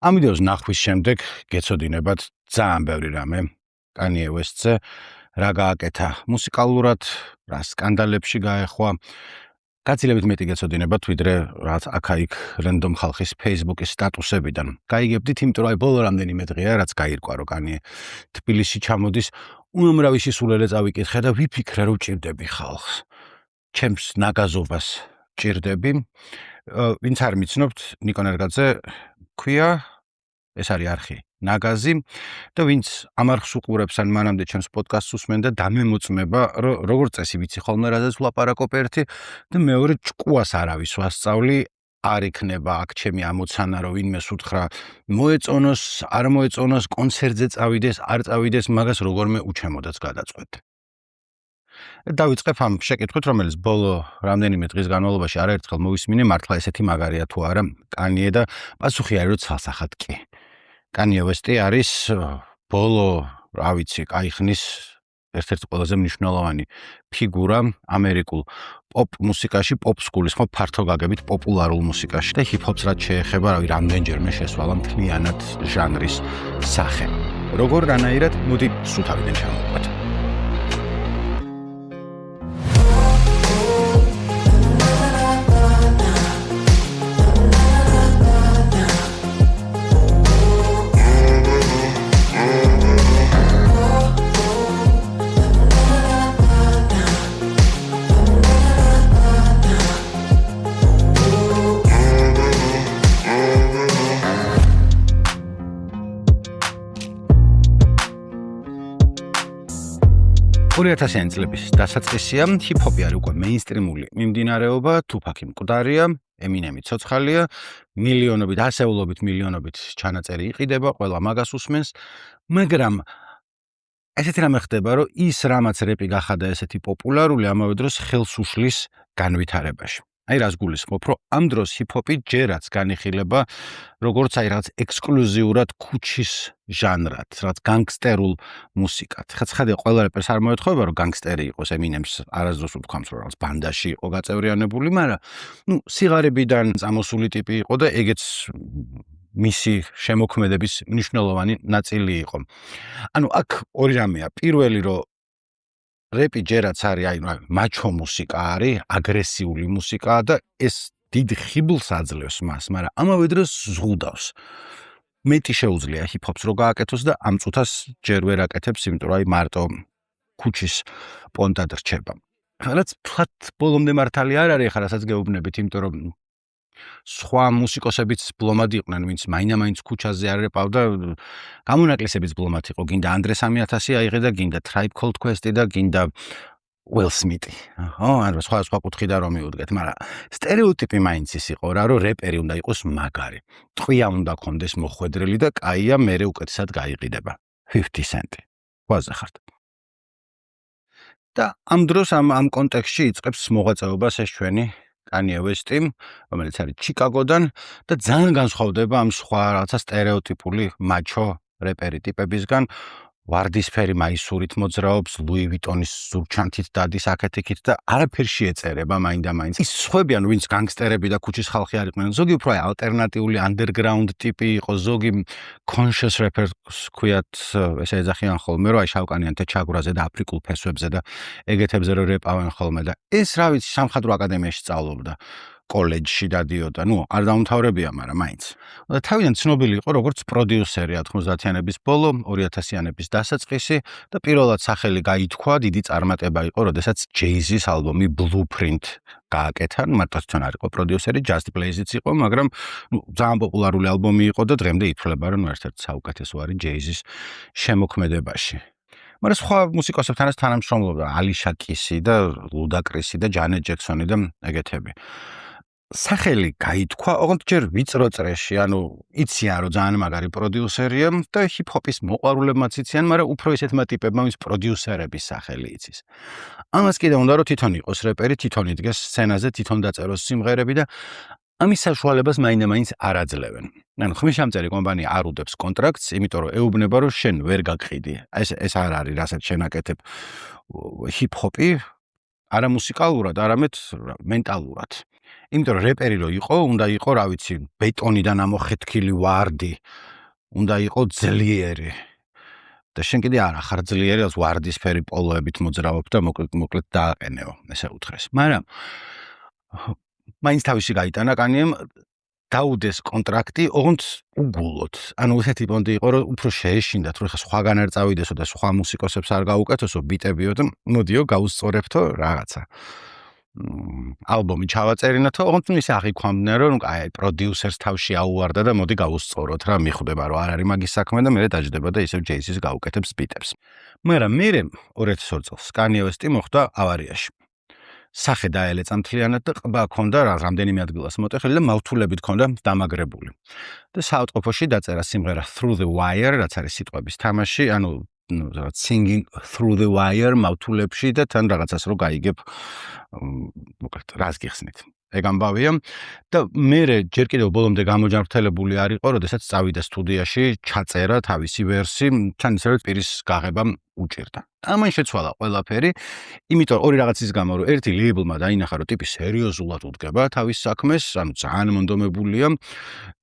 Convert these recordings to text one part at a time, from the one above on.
ამ ვიდეოს ნახვის შემდეგ გეცოდინებათ ძალიან ბევრი რამე Kanye West-ზე, რა გააკეთა მუსიკალურად, რა სკანდალებში გაეხვა. გაცილებით მეტი გეცოდინებათ, ვიდრე რაც აქა-იქ რენდომ ხალხის Facebook-ის სტატუსებიდან. გაიგებდით, იმიტომ რომ ბოლო რამდენიმე დღეა რაც გაირკვა, რომ Kanye თბილისში ჩამოდის, უამრავი სისულელე წავიკითხე და ვიფიქრე, რომ ჭირდები ხალხს. ჩემს ნაგაზობას ჭირდები. ვინც არ მიცნობთ, ნიკონ ერგაძე ქვია, ეს არის არხი ნაგაზი და ვინც ამ არხს უყურებს ან მანამდე ჩემს პოდკასტს უსმენ და დამემოწმება, რომ როგორც წესი ვიცი ხოლმე რაზეც ვლაპარაკობ ერთი და მეორე ჭკუას არავის ვასწავლი, არ იქნება აქ ჩემი ამოცანა, რომ ვინმეს უთხრა მოეწონოს, არ მოეწონოს, კონცერტზე წავიდეს, არ წავიდეს, მაგას როგორმე უჩემოდაც გადაწყვეტ. დავიწყებ ამ შეკითხვით, რომელიც ბოლო რამდენიმე დღის განმავლობაში არაერთხელ მოვისმინე, მართლა ესეთი მაგარია თუ არა Kanye და პასუხი არის, რომ ცალსახად კი. Kanye West არის ბოლო, რა ვიცი, კაი ხნის ერთ-ერთი ყველაზე მნიშვნელოვანი ფიგურა ამერიკულ პოპ მუსიკაში, პოპ სკულის, ხო ფართო გაგებით პოპულარულ მუსიკაში და ჰიპ-ჰოპს რაც შეეხება, რავი, რამდენჯერმე შესვალა მთლიანად ჟანრის სახე. როგორ რანაირად, მოდი სუთავიდან ჩავყვეთ. $2000 წლების დასაწყისია, ჰიპ-ჰოპი არის უკვე მეინსტრიმული მიმდინარეობა, Tupac მკვდარია, Eminem ცოცხალია, მილიონობით, ასეულობით მილიონობით ჩანაწერი იყიდება, ყველა მაგას უსმენს, მაგრამ ესეთი რამე ხდება, რომ ის რამაც რეპი გახადა ესეთი პოპულარული, ამავე დროს ხელს უშლის განვითარებაში. აი რას გულისხმობ, რომ ამ დროს ჰიპ-ჰოპი ჯერაც განიხილება როგორც აი რაღაც ექსკლუზიურად ქუჩის ჟანრად, რაც განგსტერულ მუსიკად. ხა ცხადია, ყველა რეპერს არ მოეთხოვება, რომ განგსტერი იყოს, Eminem's არასდროს უთქვამს, რომ რაღაც ბანდაში იყო გაწევრიანებული, მაგრამ სიღარიბიდან წამოსული ტიპი იყო და ეგეც მისი შემოქმედების მნიშვნელოვანი ნაწილი იყო. ანუ აქ ორი რამეა. პირველი, რომ რეპი ჯერაც არის, აი, მაჩო მუსიკა არის, აგრესიული მუსიკაა და ეს დიდ ხიბლს აძლევს მას, მაგრამ ამავე დროს ზღუდავს. მეტი შეუძლია ჰიპ-ჰოპს რო გააკეთოს და ამ წუთას ჯერ ვერ აკეთებს, იმიტომ რომ აი მარტო ქუჩის პონტად რჩება. რაც თქვათ ბოლომდე მართალი არ არის, ხა რასაც გეუბნებით, იმიტომ რომ სხვა მუსიკოსებიც ბლომად იყვნენ, ვინც მაინდა-მაინც ქუჩაზე არ რეპავდა, გამონაკლისებიც ბლომად იყო, გინდა Andre 3000 აიღე და გინდა Tribe Called Quest და გინდა Will Smith. ანუ სხვა კუთხიდან რომ მიუდგეთ, მაგრამ სტერეოტიპი მაინც ის იყო რა, რომ რეპერი უნდა იყოს მაგარი. ტყვია უნდა კონდეს მოხვედრილი და კაია მერე უკეთესად გაიყიდება. 50 Cent. ყვაზე ხართ. და ამ დროს ამ კონტექსტში იწყებს მოღვაწეობას ეს ჩვენი Kanye West-ი, რომელიც არის ჩიკაგოდან და ძალიან განსხვავდება ამ სხვა რაღაცა სტერეოტიპული მაჩო რეპერი ტიპებისგან. ვარდისფერი მაისურით მოძრაობს, Louis Vuitton-ის ზურგჩანთით დადის აქეთ-იქით და არაფერში ეწერება მაინდა-მაინც. ის სხვები, ანუ ვინც განგსტერები და ქუჩის ხალხი არ იყვნენ, ზოგი უფრო ალტერნატიული underground ტიპი იყო, ზოგი conscious rappers ქვიათ, ესე ეძახიან ხოლმე, რომ აი შავკანიან თეჩაგვრაზე და აფრიკულ ფესვებზე და ეგეთებზე რომ რეპავენ ხოლმე და ეს რა ვიცი, სამხატვრო აკადემიაში სწავლობდა. კოლეჯში დადიოდა, არ დაუმთავრებია, მაგრამ მაინც. და თავიდან ცნობილი იყო როგორც პროდიუსერი 90-იანების ბოლო, 2000-იანების დასაწყისი და პირველად სახელი გაითქვა, დიდი წარმატება იყო, როდესაც Jay-Z-ის ალბომი Blueprint გააკეთა, მარტო თვითონ არ იყო პროდიუსერი, Just Blaze-იც იყო, მაგრამ ძალიან პოპულარული ალბომი იყო და დღემდე ითვლება, რომ ერთ-ერთი საუკეთესო არის Jay-Z-ის შემოქმედებაში. მაგრამ სხვა მუსიკოსებთანაც თანამშრომლობდა Alicia Keys-ი და Ludacris-ი და Janet Jackson-ი და ეგეთები. სახელი გაითქვა, ოღონდ ჯერ ვიწრო წრეში, ანუ იციან, რომ ძალიან მაგარი პროდიუსერია და ჰიპ-ჰოპის მოყვარულებმაც იციან, მაგრამ უფრო ისეთმა ტიპებმა, ვინც პროდიუსერების სახელი იცის. ამას კიდე უნდა, რომ თვითონ იყოს რეპერი, თვითონ იდგეს სცენაზე, თვითონ დაწეროს სიმღერები და ამის საშუალებას მაინდა-მაინც არ აძლევენ. ანუ ხმისჩამწერი კომპანია არ უდებს კონტრაქტს, იმიტომ რომ ეუბნება, რომ შენ ვერ გაგყიდი. ეს არ არის, რასაც შენ აკეთებ ჰიპ-ჰოპი, არა მუსიკალურად, არამედ მენტალურად. იმიტომ რომ რეპერი რო იყო, უნდა იყო, რა ვიცი, ბეტონიდან ამოხეთქილი ვარდი, უნდა იყო ძლიერი. და შენ კიდე არა ხარ ძლიერი, რაც ვარდისფერი პოლოებით მოძრავობ და მოკლედ დააყენეო, ესე უთხრეს. მაგრამ მაინც თავისი გაიტანა კანიემ დაუდეს კონტრაქტი, ოღონდ უგულოთ. ანუ ესეთი პონტი იყო, რომ უფრო შეეშინდათ, რომ ხა სხვაგან არ წავიდესო და სხვა მუსიკოსებს არ გაუკეთოსო ბიტებიო და მოდიო გავუსწორებთო რაღაცა. ალბომი ჩავაწერინათო, ოღონდ ისე აღიქვამდნენ, რომ აი პროდიუსერს თავში აუვარდა და მოდი გავუსწოროთ რა, მიხვდება რომ არ არის მაგის საქმე და მე დაждდება და ისევ ჯეისის გაუკეთებს ბიტებს. მაგრამ მე 2002 წელს კანიე ვესტი მოხვდა ავარიაში. სახე დაელეცა მთლიანად და ყბა ჰქონდა რამდენიმე ადგილას მოტეხილი და მავთულებით ჰქონდა დამაგრებული. და საავადმყოფოში დაწერა სიმღერა Through the Wire, რაც არის სიტყვების თამაში, ანუ რაღაც singing through the wire მავთულებში და თან რაღაცას რო გაიგებ, მოკლედ რას გიხსნით. ეგ ამბავია და მე ჯერ კიდევ ბოლომდე გამოჯანმრთელებული არ იყო, როდესაც წავიდა სტუდიაში, ჩაწერა თავისი ვერსი, თან ისევე პირის გაღება უჭირდა. ამან შეცვალა ყველაფერი, იმიტომ ორი რაღაცის გამო, რომ ერთი ლეიბლმა დაინახა, რომ ტიპი სერიოზულად უდგება თავის საქმეს, ანუ ძალიან მონდომებულია.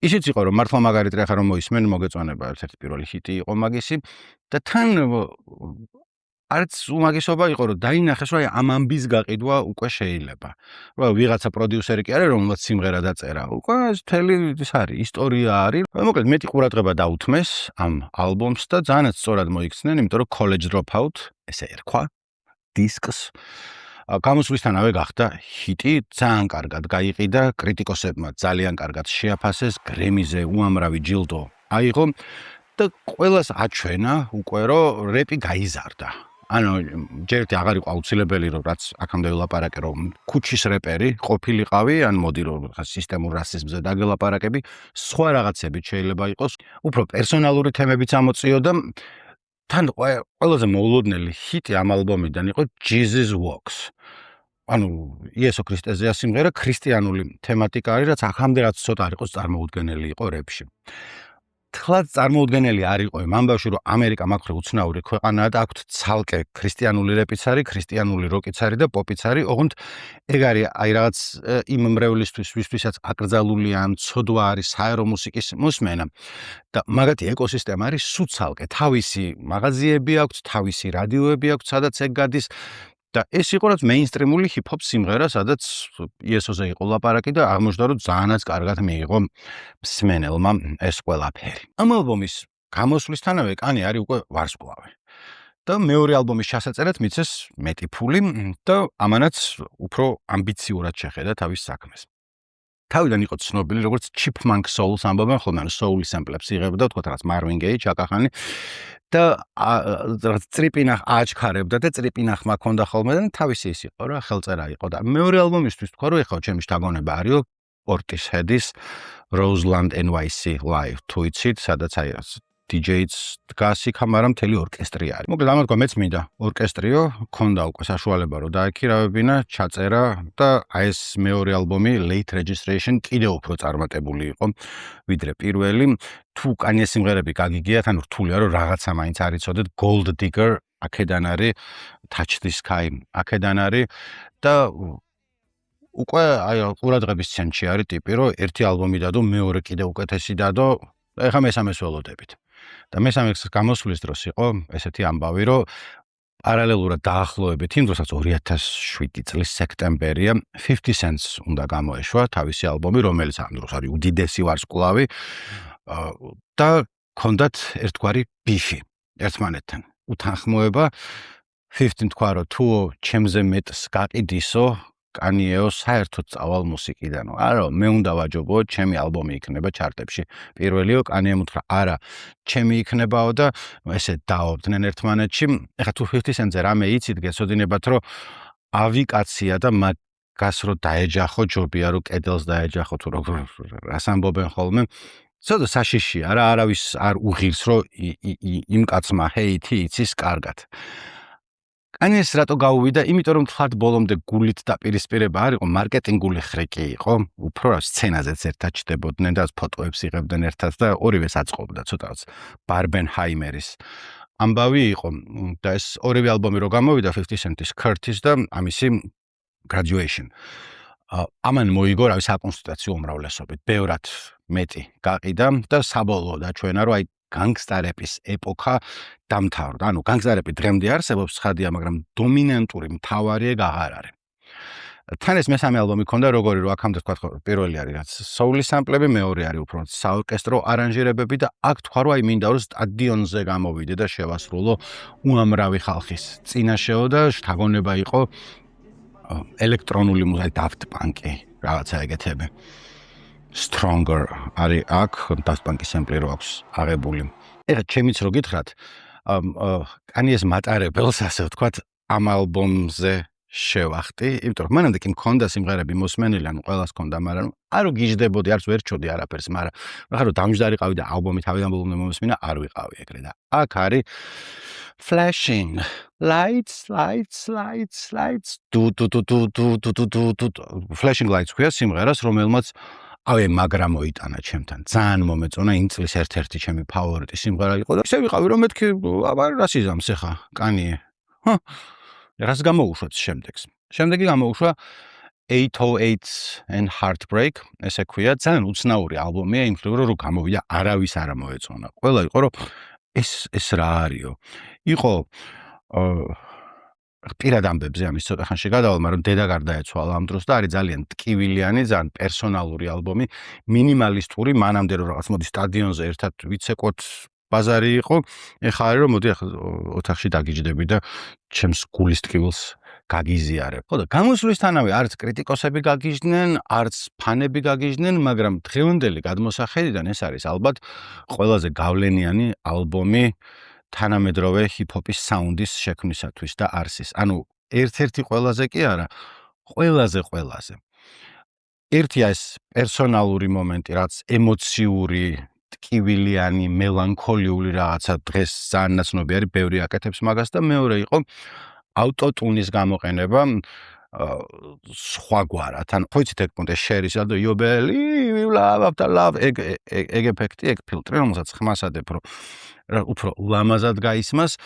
ისიც იყო, რომ მართლა მაგარით რა ხარ რომ მოისმენ, მოგეწონება ერთ-ერთი პირველი ჰიტი იყო მაგისი და თან არც უმაგისობა იყო, რომ დაინახეს, რომ ამ ამბის გაყიდვა უკვე შეიძლება. რომ ვიღაცა პროდიუსერი კი არის, რომელმაც სიმღერა დაწერა. უკვე მთელი ის არის, ისტორია არის. მოკლედ მეტი ყურადღება დაუთმეს ამ ალბომს და ძალიანაც სწორად მოიქცნენ, იმიტომ რომ College Dropout, ესე ერქვა, დისკს გამოსვლისთანავე გახდა ჰიტი, ძალიან კარგად გაიყიდა, კრიტიკოსებმა ძალიან კარგად შეაფასეს, გრემიზე უამრავი ჯილდო აიღო და ყველას აჩვენა უკვე, რომ რეპი გაიზარდა. ანუ ჯერტი აღარ იყო აუცილებელი, რომ რაც აქამდე ვილაპარაკე, რომ ქუჩის რეპერი ყოფილიყავი, ან მოდი რომ სისტემურ რასიზმზე დაგელაპარაკები, სხვა რაღაცებით შეიძლება იყოს, უფრო პერსონალური თემებიც ამოწიოდა. თან ყველაზე მოულოდნელი ჰიტი ამ ალბომიდან იყო Jesus Walks. ანუ იესო ქრისტეზეა სიმღერა, ქრისტიანული თემატიკა არის, რაც აქამდე რაც ცოტა არ იყოს წარმოუდგენელი იყო რეპში. თლად წარმოუდგენელი არ იყო იმ ამბავში, რომ ამერიკა მაგხრივ უცნაური ქვეყანაა და აქვთ ცალკე ქრისტიანული რეპიც არის, ქრისტიანული როკიც არის და პოპიც არის, ოღონდ ეგ არის აი რაღაც იმ მრევლისთვის, ვისთვისაც აკრძალულია ან ცოდვა არის საერო მუსიკის მოსმენა და მაგათი ეკოსისტემა არის სუცალკე, თავისი მაღაზიები აქვს, თავისი რადიოები აქვს, სადაც ეგ გადის და ეს იყო რაც მეინსტრიმული ჰიპ-ჰოპ სიმღერა, სადაც იესოზე იყო ლაპარაკი და აღმოჩნდა, რომ ძალიანაც კარგად მიიღო მსმენელმა ეს ყველაფერი. ამ ალბომის გამოსვლისთანავე კანი არის უკვე ვარსკვლავი. და მეორე ალბომის ჩასაწერად მიცეს მეტი ფული და ამანაც უფრო ამბიციურად შეხედა თავის საქმეს. თავიდან იყო ცნობილი, როგორც Chipmunk Souls ამბობენ ხოლმე, ანუ soul sample-ებს იღებდა, თქვათ რაღაც Marvin Gaye, ჩაკახანი და რაღაც წრიპინახ აჩქარებდა და წრიპინახმა ქონდა ხოლმე და თავისი ის იყო რა, ხელწერა იყო და მეორე ალბომისთვის თქვა, რომ ეხლა ჩემი შთაგონება არის Portishead-ის Roseland NYC Live, თუ იცით, სადაც აი DJ-ც დგას იქ, მაგრამ მთელი ორკესტრი არის. მოკლედ ამათ მეც მინდა ორკესტრიო, ქონდა უკვე საშუალება რომ დაექირავებინა, ჩაწერა და აი ეს მეორე ალბომი Late Registration კიდევ უფრო წარმატებული იყო ვიდრე პირველი. თუ კანიეს სიმღერები გაგიგიათ, ანუ რთულია რომ რაღაცა მაინც არ იცოდეთ, Gold Digger აქედან არის, Touch the Sky აქედან არის და უკვე აი ყურადღების ცენტრში არის ტიპი, რომ ერთი ალბომი დადო, მეორე კიდევ უკეთესი დადო, ეხლა მესამეს ველოდებით. და მესამეს გამოსვლის დროს იყო ესეთი ამბავი, რომ პარალელურად დაახლოებით იმ დროსაც 2007 წლის სექტემბერია 50 Cent უნდა გამოეშვა თავისი ალბომი, რომელიც ამ დროს არის უდიდესი ვარსკვლავი და ჰქონდათ ერთგვარი ბიფი ერთმანეთთან. უთანხმოება 50 თქვა, რომ თუ ჩემზე მეტს გაყიდისო, კანიეო საერთოდ წავალ მუსიკიდან. არა, მე უნდა ვაჯობო, ჩემი ალბომი იქნება ჩარტებში. პირველიო კანიემ უთხრა, არა, ჩემი იქნებაო და ესე დაობდნენ ერთმანეთში. ეხლა თუ 50 Cent-ზე რამე იცით, გეცოდინებათ, რომ ავიკაცია და მაგას რო დაეჯახო, ჯობია რომ კედელს დაეჯახო თუ როგორ რას ამბობენ ხოლმე. ცოტა საშიშია, რა არავის არ უღირს, რომ იმ კაცმა ჰეითი იცის კარგად. კანიეს რატო გაუვიდა? იმიტომ რომ თლად ბოლომდე გულით დაპირისპირება არ იყო, მარკეტინგული ხრიკი იყო, უფრო სცენაზეც ერთად ჩდებოდნენ და ფოტოებს იღებდნენ ერთად და ორივეს აწყობდა ცოტაც ბარბენჰაიმერის ამბავი იყო და ეს ორივე ალბომი რო გამოვიდა 50 Cent-ის Curtis და ამისი Graduation. ამან მოიგო რავი საკონსტიტუციო უმრავლესობით, ბევრად მეტი გაყიდა და საბოლოოდ აჩვენა, რომ აი განგსტარების ეპოქა დამთავრდა. ანუ განგსტარები დღემდე არსებობს, ცხადია, მაგრამ დომინანტური მთავარი აღარ არის. თან ეს მესამე ალბომი ქონდა, როგორი რომ აქამდე თქვა, პირველი არის რაც soul-ის სამპლები, მეორე არის უფრო საორკესტრო არანჟირებები და აქ თქვა, რომ აი მინდა რომ სტადიონზე გამოვიდე და შევასრულო უამრავი ხალხის წინაშეო და შთაგონება იყო ელექტრონული მუსიკა, Daft Punk-ი, რაღაცა ეგეთები. Stronger არის აქ Daft Punk-ის სემპლი რო აქვს აღებული. ეხლა ჩემიც რო გითხრათ, კანიეს მატარებელს ასე ვთქვათ, ამ ალბომზე შევახტი, იმიტომ რომ მანამდე კი მქონდა სიმღერები მოსმენილი, ანუ ყველას ქონდა, მაგრამ არ გიждდებოდი, არც ვერ ჩოდი არაფერს, მაგრამ ახლა რომ დამჯდარიყავი და ალბომი თავიდან ბოლომდე მომესმინა, არ ვიყავი ეგრე და აქ არის Flashing lights, Flashing lights ქვია სიმღერას, რომელმაც ავე მაგრა მოიტანა ჩემთან. ძალიან მომეწონა, იმ წლის ერთ-ერთი ჩემი ფავორიტი სიმღერა იყო და ისე ვიყავი რომ მეთქი, აბა რას იზამს ახლა კანიე. რას გამოუშვათ შემდეგს? შემდეგი გამოუშვა 808 and Heartbreak, ესე ქვია, ძალიან უცნაური ალბომია, იმ მხრივ რომ გამოვიდა არავის არ მოეწონა. ყველა იყო რომ ეს რა არისო? იყო პირად ამბებზე ამის ცოტა ხანში გადავალ, მაგრამ დედა გარდაეცვალა ამ დროს და არის ძალიან ტკივილიანი, ძალიან პერსონალური ალბომი, მინიმალისტური, მანამდე რომ რაღაც მოდი სტადიონზე ერთად ვიცეკოთ ბაზარი იყო, ეხლა არის რომ მოდი ახლა ოთახში დაგიჯდები და ჩემს გულის ტკივილს გაგიზიარებ. ხო და გამოსვლისთანავე არც კრიტიკოსები გაგიჟდნენ, არც ფანები გაგიჟდნენ, მაგრამ დღევანდელი გადმოსახედიდან ეს არის ალბათ ყველაზე გავლენიანი ალბომი თანამედროვე ჰიპ-ჰოპის საუნდის შექმნისათვის და არსის. ანუ ერთ-ერთი ყველაზე კი არა, ყველაზე. ერთია ეს პერსონალური მომენტი, რაც ემოციური, ტკივილიანი, მელანქოლიური რაღაცა დღეს ძალიან ნაცნობი არის, ბევრი აკეთებს მაგას და მეორე იყო ავტოტუნის გამოყენება სხვაგვარად. ანუ ხო იცით ეგ პონტე შერის და you believe love after love ეგ ეფექტი, ეგ ფილტრი, რომელსაც ხმასადებ რომ უფრო ლამაზად გაისმას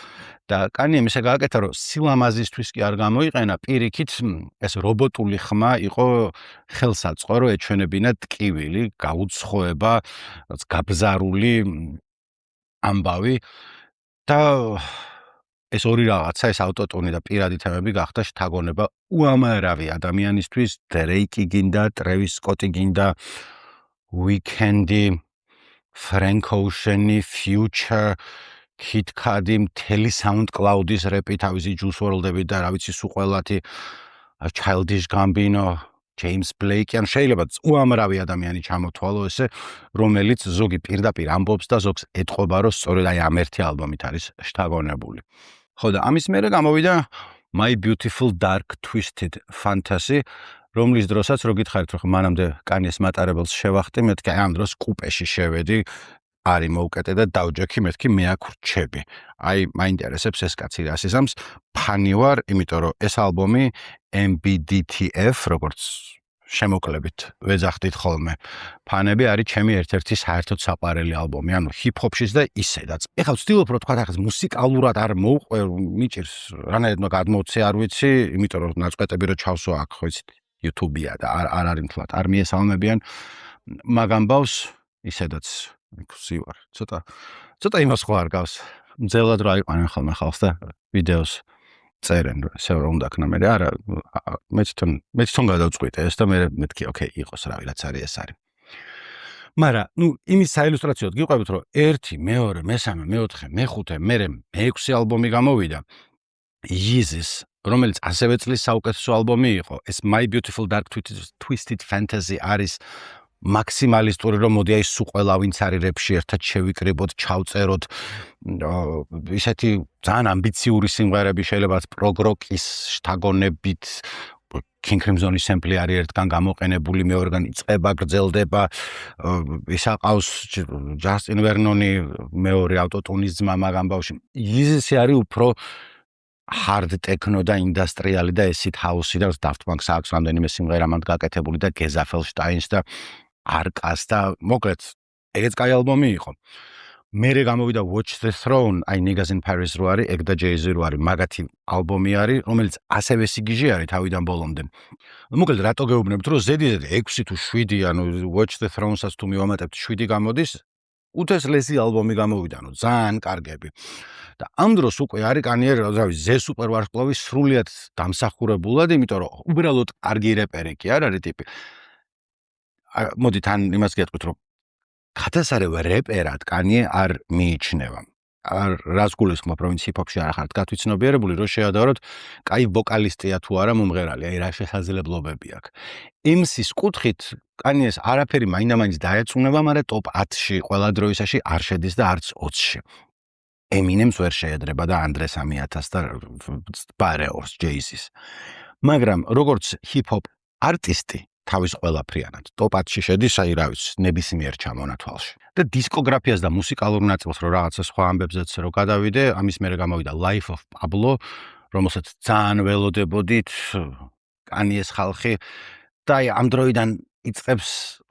და კანიემ ისე გააკეთა რომ სილამაზისთვის კი არ გამოიყენა, პირიქით ეს რობოტული ხმა იყო ხელსაწყო რომ ეჩვენებინა ტკივილი, გაუცხოება, გაბზარული ამბავი და ეს ორი რაღაცა, ეს ავტოტუნი და პირადი თემები გახდა შთაგონება უამრავი ადამიანისთვის, დრეიკი გინდა, ტრევის სკოტი გინდა, Weekend-ი, Frank Ocean-ი, Future, Kid Cudi, მთელი SoundCloud-ის რეპი, თავისი Juice WRLD-ები და რა ვიცი სულ ყველათი, Childish Gambino, James Blake, ან შეიძლება უამრავი ადამიანი ჩამოთვალო ესე, რომელიც ზოგი პირდაპირ ამბობს და ზოგს ეტყობა, რომ სწორედ აი ამ ერთი ალბომით არის შთაგონებული. ხო და ამის მერე გამოვიდა My Beautiful Dark Twisted Fantasy, რომლის დროსაც რო გითხარით, რომ მანამდე კანიეს მატარებელს შევახტი, მეთქი ამ დროს კუპეში შევედი, არი მოვუკეტე და დავჯექი, მეთქი მე აქ ვრჩები. აი, მაინტერესებს ეს კაცი რას იზამს, ფანი ვარ, იმიტომ რომ ეს ალბომი MBDTF, როგორც შემოკლებით ვეძახდით ხოლმე. ფანები არის ჩემი ერთ-ერთი საერთოდ საყვარელი ალბომი, ანუ ჰიპ-ჰოპშიც და ისედაც. ეხლა ვცდილობ რომ თქვა ახლა მუსიკალურად არ მოვყვე, მიჭირს რანაირად გადმოვცე, არ ვიცი, იმიტომ რომ ნაწყვეტები რო ჩავსვა აქ, ხო იცით, YouTube-ია და არ არის მთლად, არ მიესალმებიან მაგ ამბავს, ისედაც ვარ. ცოტა იმას ხო არ გავს. მძელად რა იყვნენ ხოლმე ხალხს და ვიდეოს წერენ, ესე რომ უნდა ქნა მე არა, მე თვითონ გადავწყვიტე ეს და მე მეთქი, ოკეი, იყოს რავი, რაც არის ეს არის. მაგრამ, იმის საილუსტრაციოდ გიყვებით, რომ 1, 2, 3, 4, 5, მერე 6 ალბომი გამოვიდა. Yeezus, რომელიც ასევე წლის საუკეთესო ალბომი იყო, ეს My Beautiful Dark Twisted Fantasy არის მაქსიმალისტური რომ მოდი აი სულ ყველა ვინც არის რეპში ერთად შევიკრიბოთ, ჩავწეროთ ისეთი ძალიან ამბიციური სიმღერები შეიძლება პროგ-როკის შთაგონებით King Crimson-ის სემპლი არის ერთგან გამოყენებული, მეორეგან იწყება, გრძელდება, ისაყავს Justin Vernon-ი მეორე ავტოტუნის ძმა მაგ ამბავში. Yeezus არის უფრო hard techno და ინდუსტრიალი და acid house-ი და Daft Punk-ს აქვს რამდენიმე სიმღერა მანდ გაკეთებული და Geza Felsteins და არკას და მოკლედ ეგეც კაი ალბომი იყო. მერე გამოვიდა Watch the Throne, აი Niggas in Paris რო არის, ეგ და Jay-Z რო არის, მაგათი ალბომი არის, რომელიც ასევე სიგიჟე არის თავიდან ბოლომდე. მოკლედ რატო გეუბნებთ, რომ ზედიზედ 6 თუ 7, ანუ Watch the Throne-საც თუ მივამატებთ 7 გამოდის, უთესლესი ალბომი გამოვიდა, ანუ ძალიან კარგები. და ამ დროს უკვე არის კანიერ, რავი, ზე სუპერ ვარსკვლავი სრულიად დამსახურებულად, იმიტომ რომ უბრალოდ კარგი რეპერი კი არ არის ტიპი. მოდით ან იმას გეტყვით, რომ ხათასარევ რეპერად კანიე არ მიიჩნევა. რას გულისხმობ, რომ ჰიპ-ჰოპში არ ხართ გათვითცნობიერებული, რომ შეადაროთ, კაი ვოკალისტია თუ არა მომღერალი, აი რა შესაძლებლობები აქვს. MC-ის კუთხით კანიეს არაფერი მაინდა-მაინც დაეწუნება, მაგრამ ტოპ 10-ში ყველა დროისაში არ შედის და არც 20-ში. Eminem's ვერ შეედრება და Andre 3000 და პარეოს Jay-Z-ს. მაგრამ როგორც ჰიპ-ჰოპ არტისტი თავის ყველაფრიანად ტოპ 10-ში შედის, აი რა ვიცი, ნებისმიერ ჩამონათვალში. და დისკოგრაფიას და მუსიკალურ ნაწილს რო რაღაცა სხვა ამბებზეც რო გადავიდე, ამის მერე გამოვიდა Life of Pablo, რომელსაც ძალიან ველოდებოდით კანიეს ხალხი და აი ამ დროიდან იწყებს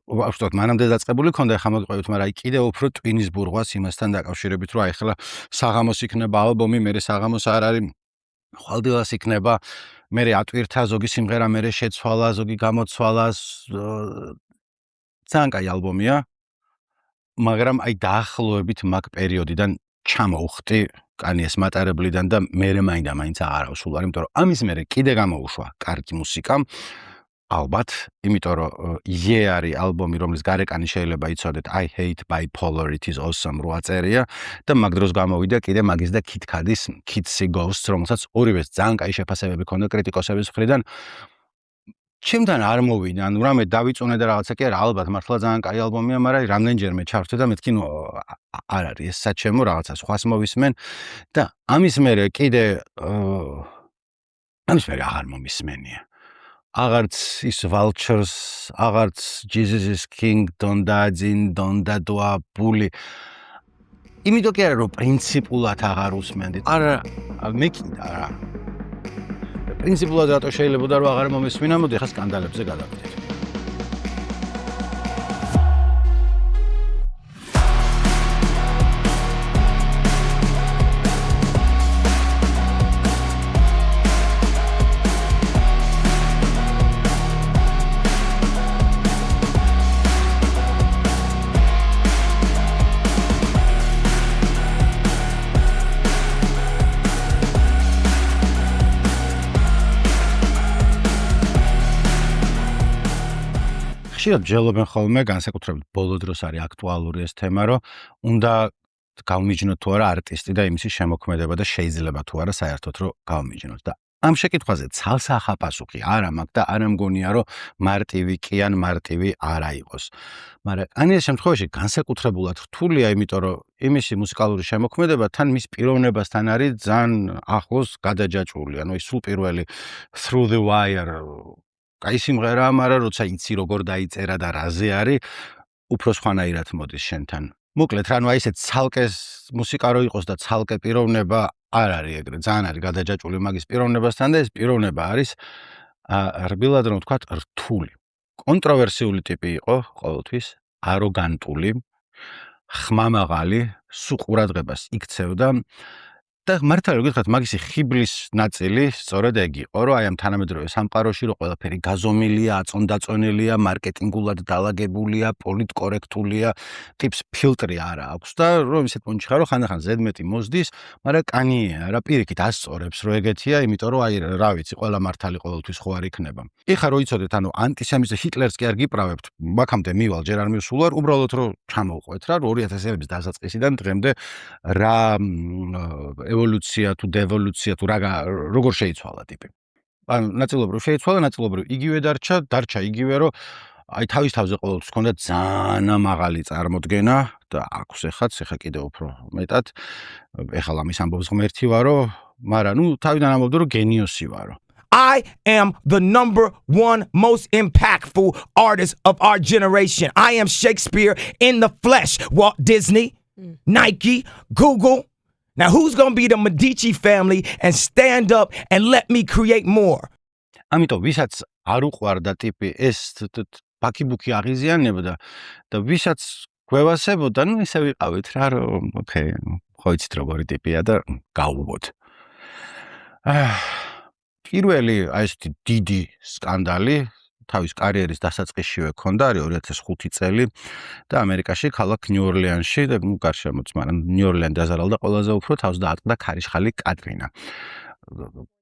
ვთქვათ, მანამდე დაწყებული ქონდა, ახლა მოგყვებით, მაგრამ აი კიდევ უფრო ტვინის ბურღვას იმასთან დაკავშირებით, რომ აი ახლა საღამოს იქნება ალბომი, მერე საღამოს არ არის, ხვალდილას იქნება, მერე ატვირთა ზოგი სიმღერა, მერე შეცვალა, ზოგი გამოცვალა, ძალიან კაი ალბომია, მაგრამ აი დაახლოებით მაგ პერიოდიდან ჩამოვხდი კანიეს მატარებლიდან და მერე მაინდა-მაინც აღარ ავსულ ვარ, იმიტომ რომ ამის მერე კიდე გამოუშვა კარგი მუსიკა. ალბათ, იმიტომ რომ Yeah არის ალბომი, რომლის გარეკანი შეიძლება იცოდეთ I Hate Bipolar, It is Awesome რო აწერია და მაგ დროს გამოვიდა კიდე მაგის და Kid Cudi-ის Kids See Ghosts, რომელსაც ორივეს ძალიან კაი შეფასებები ჰქონდა კრიტიკოსების მხრიდან. ჩემთან არ მოვიდა, ანუ რამე დავიწუნე და რაღაცა კი არა, ალბათ მართლა ძალიან კაი ალბომია, მაგრამ რამდენჯერმე ჩავთვლე და მეთქი ნუ არ არის ეს საჩემო რაღაცა სხვას მოვისმენ და ამის მერე კიდე ამის მერე აღარ მომისმენია. აღარც ის Vultures, აღარც Jesus is King, Donda Dzin, Donda Dua Bully. იმიტომ კი არა რომ პრინციპულად აღარ უსმენდით. არა, მე კი არა. პრინციპულად რატო შეიძლება და რომ აღარ მომისმინა, მოდი ახლა სკანდალებზე გადავიდეთ. ხშირად ვჯელობენ ხოლმე, განსაკუთრებით ბოლო დროს არის აქტუალური ეს თემა, რომ უნდა გავმიჯნოთ თუ არა არტისტი და იმისი შემოქმედება და შეიძლება თუ არა საერთოდ რომ გავმიჯნოთ. და ამ შეკითხვაზე ცალსახა პასუხი არა მაქვს და არ მგონია რომ მარტივი კი ან მარტივი არა იყოს. მაგრამ ამ შემთხვევაში განსაკუთრებულად რთულია, იმიტომ რომ იმისი მუსიკალური შემოქმედება თან მის პიროვნებასთან არის ძალიან ახლოს გადაჯაჭვული. ანუ ის სულ პირველი Through the Wire კაი სიმღერაა, მაგრამ როცა იცი როგორ დაიწერა და რაზე არის, უფრო სხვანაირად მოდის შენთან. მოკლედ, რანუ აი ესეთ ცალკე მუსიკა რო იყოს და ცალკე პიროვნება არ არის ეგრე, ძალიან არის გადაჯაჭვული მაგის პიროვნებასთან და ეს პიროვნება არის რბილად რომ ვთქვათ, რთული. კონტროვერსიული ტიპი იყო ყოველთვის, აროგანტული, ხმამაღალი, სულ ყურადღებას იქცევდა და მართალი გითხრათ, მაგისი ხიბლის ნაწილი სწორედ ეგ იყო, რომ აი ამ თანამედროვე სამყაროში რომ ყველაფერი გაზომილია, აწონდაწონილია, მარკეტინგულად დალაგებულია, პოლიტკორექტულია, ტიპს ფილტრი არა აქვს და რომ ისეთ პონჩი ხარ, რომ ხანდახან ზედმეტი მოსდის, მაგრამ კანია რა პირიქით ასწორებს, რომ ეგეთია, იმიტომ რომ აი რა ვიცი, ყველა მართალი ყოველთვის ხო არ იქნება. ეხა რო იცოდეთ, ანუ ანტისემიტზე ჰიტლერს კი არ გიправებთ, მაგამდე მივალ, ჯერ არ მივსულ ვარ, უბრალოდ რომ ჩამოვყვეთ რა 2000-ების დასაწყისიდან დღემდე რა ევოლუცია თუ დევოლუცია თუ როგორ შეიცვალა ტიპი. ანუ ნაწილობრივ შეიცვალა, ნაწილობრივ იგივე დარჩა იგივე, რომ აი თავის თავზე ყოველთვის ჰქონდა ძალიან მაღალი წარმოდგენა და აქვს ეხლა კიდევ უფრო მეტად. ეხლა ამის ამბობს ღმერთი ვარო, მაგრამ ნუ თავიდან ამბობდი რომ გენიოსი ვარო. I am the #1 most impactful artist of our generation. I am Shakespeare in the flesh. Walt Disney, Nike, Google. Now, who's going to be the Medici family and stand up and let me create more? ამიტომ ვისაც არ უყვარდა ტიპი ეს ბაკიბუქი აღიზიანებდა და ვისაც გვევასებოდა, ნუ ისე ვიყავით რა, რომ ოკეი, ხო იცით როგორი ტიპია და გავუღოთ. პირველი აი ესეთი დიდი სკანდალი თავის კარიერის დასაწყისშივე ქონდა 2005 წელი და ამერიკაში ქალაქ ნიუ-ორლეანში და ნუ გარშემოც, მაგრამ ნიუ-ორლეანი დაზარალდა ყველაზე უფრო თავს დაატყდა ქარიშხალი კატრინა.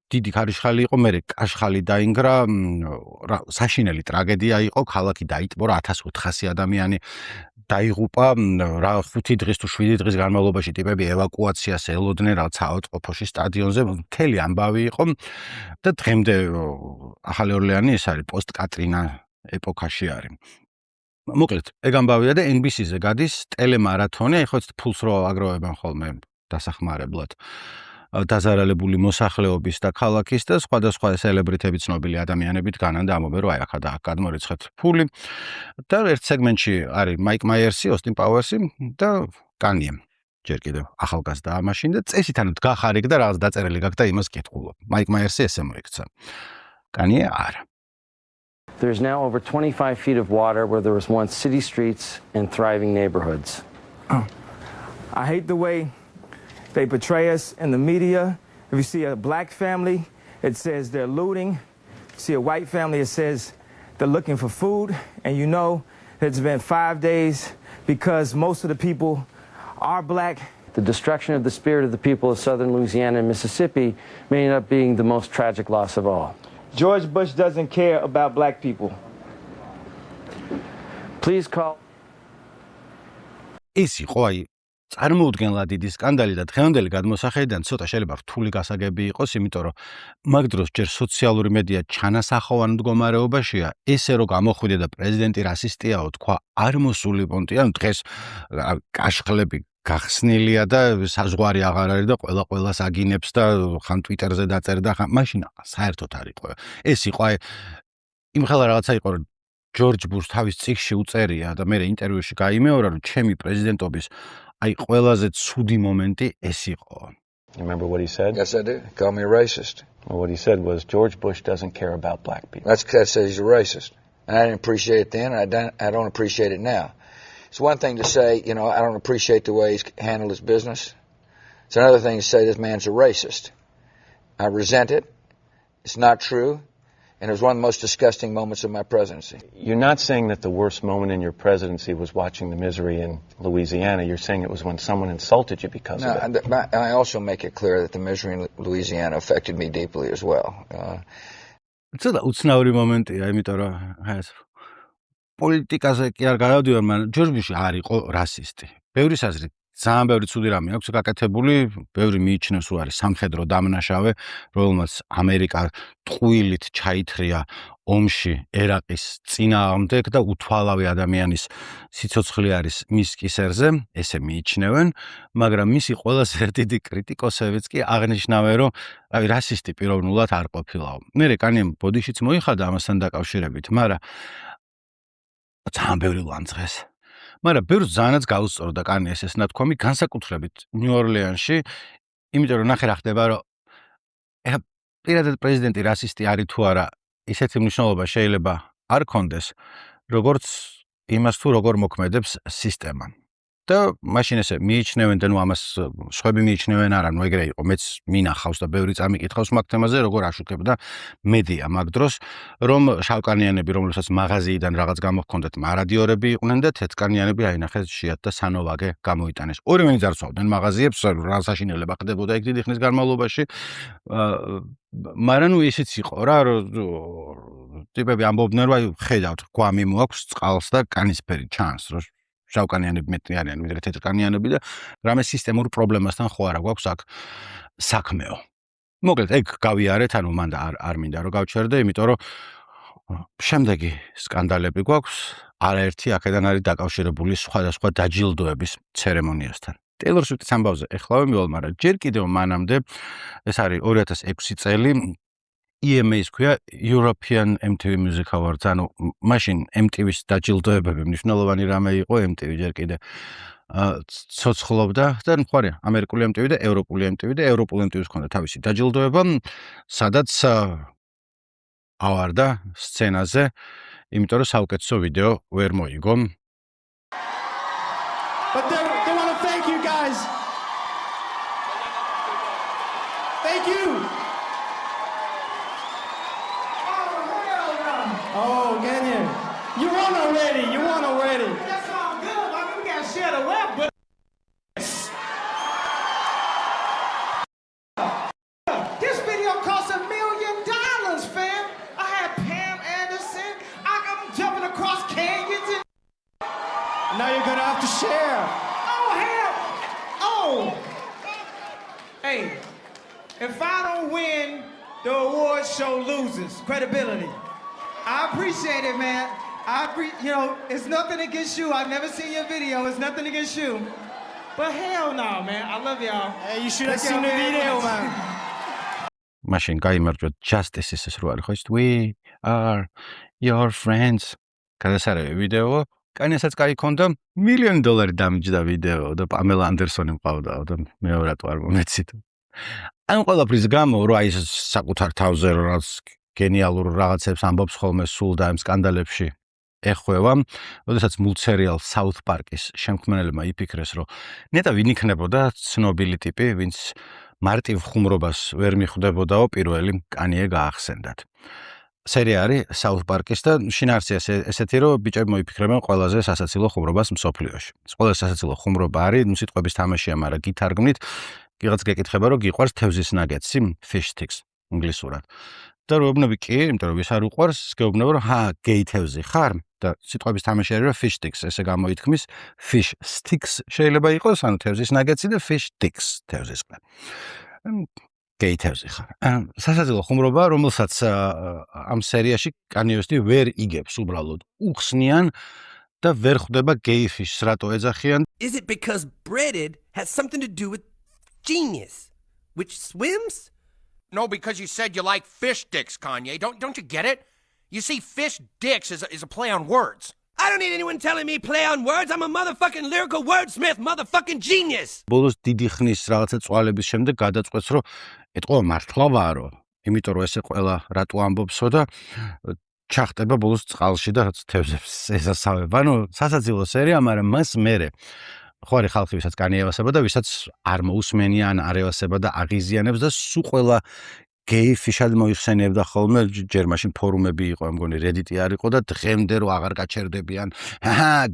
დიდი ქარიშხალი იყო, მერე კაშხალი დაინგრა, საშინელი ტრაგედია იყო, ქალაქი დაიტბორა 1400 ადამიანი დაიღუპა, რა 5 დღის თუ 7 დღის განმავლობაში ტიპები ევაკუაციას ელოდნენ რაღაც საავადმყოფოში სტადიონზე, მთელი ამბავი იყო და დღემდე ახალი ორლეანი ეს არის პოსტ-კატრინა ეპოქაში არის. მოკლედ, ეგ ამბავია და NBC-ზე გადის ტელემარათონი, ხო იცით ფულს რო აგროვებენ ხოლმე დასახმარებლად. დაზარალებული მოსახლეობის და ქალაქის და სხვადასხვა სელებრიტები ცნობილი ადამიანებით განან და ამობენ რომ აი აქა და აქ გადმორიცხეთ ფული და ერთ სეგმენტში არის მაიკ მაიერსი, ოსტინ პაუერსი და კანიე ჯერ კიდევ ახალგაზრდა ამაშინ და წესითანაც გახარიგ და რაღაც დაწერილი გაქვს და იმას კითხულობ. მაიკ მაიერსი ესე მოიქცა. კანიე არა. There's now over 25 feet of water where there was once city streets and thriving neighborhoods. I hate the way they portray us in the media. If you see a black family, it says they're looting. You see a white family, it says they're looking for food. And you know it's been 5 days because most of the people are black. The destruction of the spirit of the people of southern Louisiana and Mississippi may end up being the most tragic loss of all. George Bush doesn't care about black people. Please call. ის იყო აი წარმოუდგენლად დიდი სკანდალი და დღევანდელი გადმოსახედიდან ცოტა შეიძლება რთული გასაგები იყოს, იმიტომ რომ მაგ დროს ჯერ სოციალური მედია ჩანასახოვან მდგომარეობაშია, ესე რომ გამოხვიდე და პრეზიდენტი რასისტიაო თქვა არ მოსული პონტი, ანუ დღეს კაშხლები გახსნილია და საზღვარი აღარ არის და ყველას აგინებს და ხან ტვიტერზე დაწერდა, ხან მაშინ საერთოდ არ იყო. ეს იყო აი იმხელა რაღაცა იყო რომ ჯორჯ ბუშს თავის წიგნში უწერია და მე ინტერვიუში გაიმეორა რომ ჩემი პრეზიდენტობის აი ყველაზე ცუდი მომენტი ეს იყო. You remember what he said? Yes, I do. He called me a racist. Well, what he said was George Bush doesn't care about black people. That says he's a racist. And I didn't appreciate it then, and I don't appreciate it now. It's one thing to say, I don't appreciate the way he's handled his business. It's another thing to say this man's a racist. I resent it. It's not true. And it was one of the most disgusting moments of my presidency. You're not saying that the worst moment in your presidency was watching the misery in Louisiana. You're saying it was when someone insulted you because of it. And I also make it clear that the misery in Louisiana affected me deeply as well. ცოტა უცნაური მომენტია, იმიტომ რომ ეს პოლიტიკაზე კი არ გადავდივარ, მაგრამ ჯორჯ ბუში არ იყო რასისტი. ბევრი საზრით ძალიან ბევრი ცუდი რამე აქვს გაკეთებული, ბევრი მიიჩნევს რომ არის სამხედრო დამნაშავე, რომელმაც ამერიკა ტყუილით ჩაითრია ომში ერაყის წინააღმდეგ და უთვალავი ადამიანის სიცოცხლე არის მის კისერზე, ესე მიიჩნევენ, მაგრამ მისი ყველაზე დიდი კრიტიკოსებიც კი აღნიშნავენ, რომ რავი რასისტი პიროვნულად არ ყოფილაო. მე კანიემ ბოდიშიც მოიხადა ამასთან დაკავშირებით, მაგრამ ძალიან ბევრი ლანძღეს. მაგრამ ბევრს ძალიანაც გაუსწორდა კანიეს ეს ნათქვამი, განსაკუთრებით ნიუ-ორლეანში, იმიტომ რომ ნახე რა ხდება, რომ ეხა პირადად პრეზიდენტი რასისტი არის თუ არა, ისეთი მნიშვნელობა შეიძლება არ კონდეს, როგორც იმას თუ როგორ მოქმედებს სისტემა. და მაშინ ესე მიიჩნევენ და ნუ ამას სხვები მიიჩნევენ არა, ნუ ეგრე იყო, მეც მინახავს და ბევრი წამიკითხავს მაგ თემაზე, როგორ აშუქებდა მედია მაგ დროს, რომ შავკანიანები, რომლებსაც მაღაზიიდან რაღაც გამოჰქონდათ, მარადიორები იყვნენ და თეთრკანიანები აინახეს ჟიად და სანოვაგე გამოიტანეს. ორივენი ძარცვავდნენ მაღაზიებს, რა საშინელება ხდებოდა ეგ დიდი ხნის განმავლობაში. მაგრამ ნუ ისიც იყო რა, რომ ტიპები ამბობდნენ, რომ აი ხედავთ, გვამი მოაქვს წყალს და კანისფერი ჩანს, რომ შავკანიანები მეტი არიან ვიდრე თეთრკანიანები და რამე სისტემურ პრობლემასთან ხო არა გვაქვს აქ საქმეო. მოკლედ ეგ გავიარეთ, ანუ მან არ მინდა რომ გავჩერდე, იმიტომ რომ შემდეგი სკანდალები გვაქვს, არაერთი აქედან არის დაკავშირებული სხვადასხვა დაჯილდოების ცერემონიასთან. Taylor Swift-ის ამბავზე ეხლავე მივალ, მაგრამ ჯერ კიდევ მანამდე ეს არის 2006 წელი EMA-ის ქვია European MTV Music Awards, ანუ მაშინ MTV-ის დაჯილდოებები მნიშვნელოვანი რამე იყო, MTV ჯერ კიდე ცოცხლობდა და მხარია ამერიკული MTV და ევროპული MTV და ევროპული MTV-ს ჰქონდა თავისი დაჯილდოება, სადაც ავარდა სცენაზე, იმიტომ რომ საუკეთესო ვიდეო ვერ მოიგო. But they want to thank you guys. Thank you. Oh, can you? You won already. You won already. That's all good. Like, we got to share the web, but this video cost $1 million, fam. I had Pam Anderson. I'm jumping across canyons. And Now you're gonna have to share. oh, hell. Oh. Hey, if I don't win, the award show loses credibility. I appreciate it, man. You know, it's nothing against you. I've never seen your video. It's nothing against you. But hell no, man. I love y'all. Hey, you should have seen the video, man. მაშინ გაიმარჯვეთ Justice-ის რო არის ხო იცით we are your friends გადასარევი ვიდეო კანიასაც კაი ქონდა $1 million დამჯდა ვიდეო და პამელა ანდერსონი მყავდა და მეორად ვარ მომეცით ამ ყველაფრის გამო რო აი ეს საკუთარ თავზე რაც გენიალურ რაღაცებს ამბობს ხოლმე სულ და ამ სკანდალებში ეხვევა, როდესაც მულტსერიალ South Park-ის შემქმნელებმა იფიქრეს, რომ ნეტა ვინ იქნებოდა ცნობილი ტიპი, ვინც მარტივ ხუმრობას ვერ მიხვდებოდაო პირველი კანიე გაახსენდათ. სერია არის South Park-ის და შინაარსია ესეთი, რომ ბიჭები მოიფიქრებენ ყველაზე სასაცილო ხუმრობას მსოფლიოში. ყველაზე სასაცილო ხუმრობა არის, სიტყვების თამაშია, მაგრამ გითარგმნით, ვიღაც გეკითხება, რომ გიყვარს თევზის ნაგეტსი, fish sticks ინგლისურად. და როებნები კი, იმიტომ რომ ვის არ უყვარს, გეუბნება რომ გეი თევზი ხარ და სიტყვების თამაში არის რომ fish sticks, ესე გამოითქმის fish sticks შეიძლება იყოს, ანუ თევზის ნაგეტსი და fish sticks თევზისგან. გეი თევზი ხარ. სასაცილო ხუმრობა, რომელსაც ამ სერიაში კანიე-ვესტი ვერ იგებს უბრალოდ. უხსნიან და ვერ ხვდება gay fish-ს რატო ეძახიან. Is it because breaded has something to do with genius, which swims? No, because you said you like fish dicks, Kanye. Don't you get it? You see, fish dicks is a play on words. I don't need anyone telling me play on words. I'm a motherfucking lyrical wordsmith, motherfucking genius. ბოლოს დიდი ხნის რაღაცა წვალების შემდეგ გადაწყვეტს, რომ ეთყობა მართლა ვარო. იმიტომ რომ ესე ყველა რატო ამბობსო და ჩახტება ბოლოს წყალში და რაც თევზებს ესასავება. ანუ სასაცილო სერია, მაგრამ მას მერე ხო არის ხალხი, ვისაც კანიე ევასება და ვისაც არ მოусმენიან, არ ევასება და აღიზიანებს და სულ ყველა gay fish-ად მოიხსენიებდა ხოლმე, ჯერ მაშინ ფორუმები იყო, მგონი Reddit-ი არ იყო და დღემდე რო აღარ გაჩერდებიან.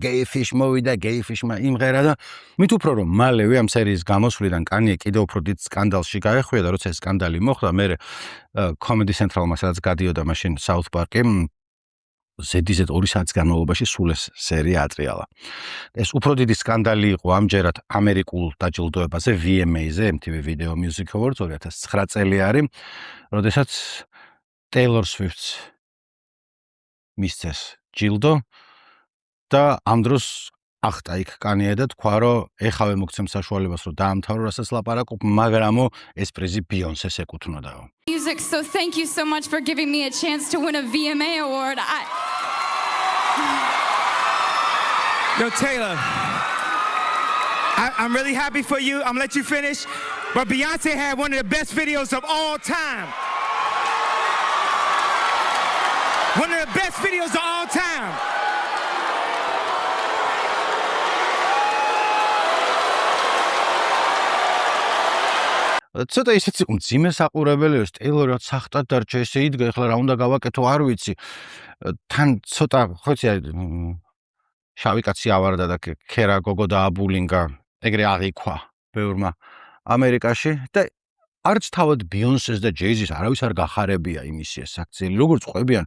gay fish მოვიდა, gay fish-მა იმღერა და მით უფრო რომ მალევე ამ სერიის გამოსვლიდან კანიე კიდევ უფრო დიდ სკანდალში გაეხვია და როცა ეს სკანდალი მოხდა, მერე Comedy Central-მა სადაც გადიოდა მაშინ South Park-ი ზედიზედ 2 საათის განმავლობაში სულ ეს სერია ატრიალა. ეს უფრო დიდი სკანდალი იყო ამჯერად ამერიკულ დაჯილდოებაზე VMA-ზე, MTV Video Music Awards 2009 წელი არის, როდესაც Taylor Swift მისცეს ჯილდო და ამ დროს ახტა იქ კანიე და თქვა, რომ ეხავე მოგცემ საშუალებას, რომ დაამთავრო, რასაც ლაპარაკობ, მაგრამ ეს პრიზი Beyoncé-ს ეკუთვნოდაო. Music, so thank you so much for giving me a chance to win a VMA award. Yo, Taylor, I'm really happy for you. I'm gonna let you finish. But Beyonce had one of the best videos of all time. One of the best videos of all time. ცოტა ისიც იყო მძიმე საყურებელი, ეს ტეილორი სახტად დარჩა, ესე იდგა, ეხლა რა უნდა გავაკეთო, არ ვიცი. თან ცოტა ხოიცი შავი კაცი ავარდა და ქერა გოგო დააბულინგა, ეგრე აღიქვა ბევრმა ამერიკაში და არც თავად Beyoncé-ს და Jay-Z-ს არავის არ გახარებია იმისი ეს აქციელი. როგორც ყვებიან,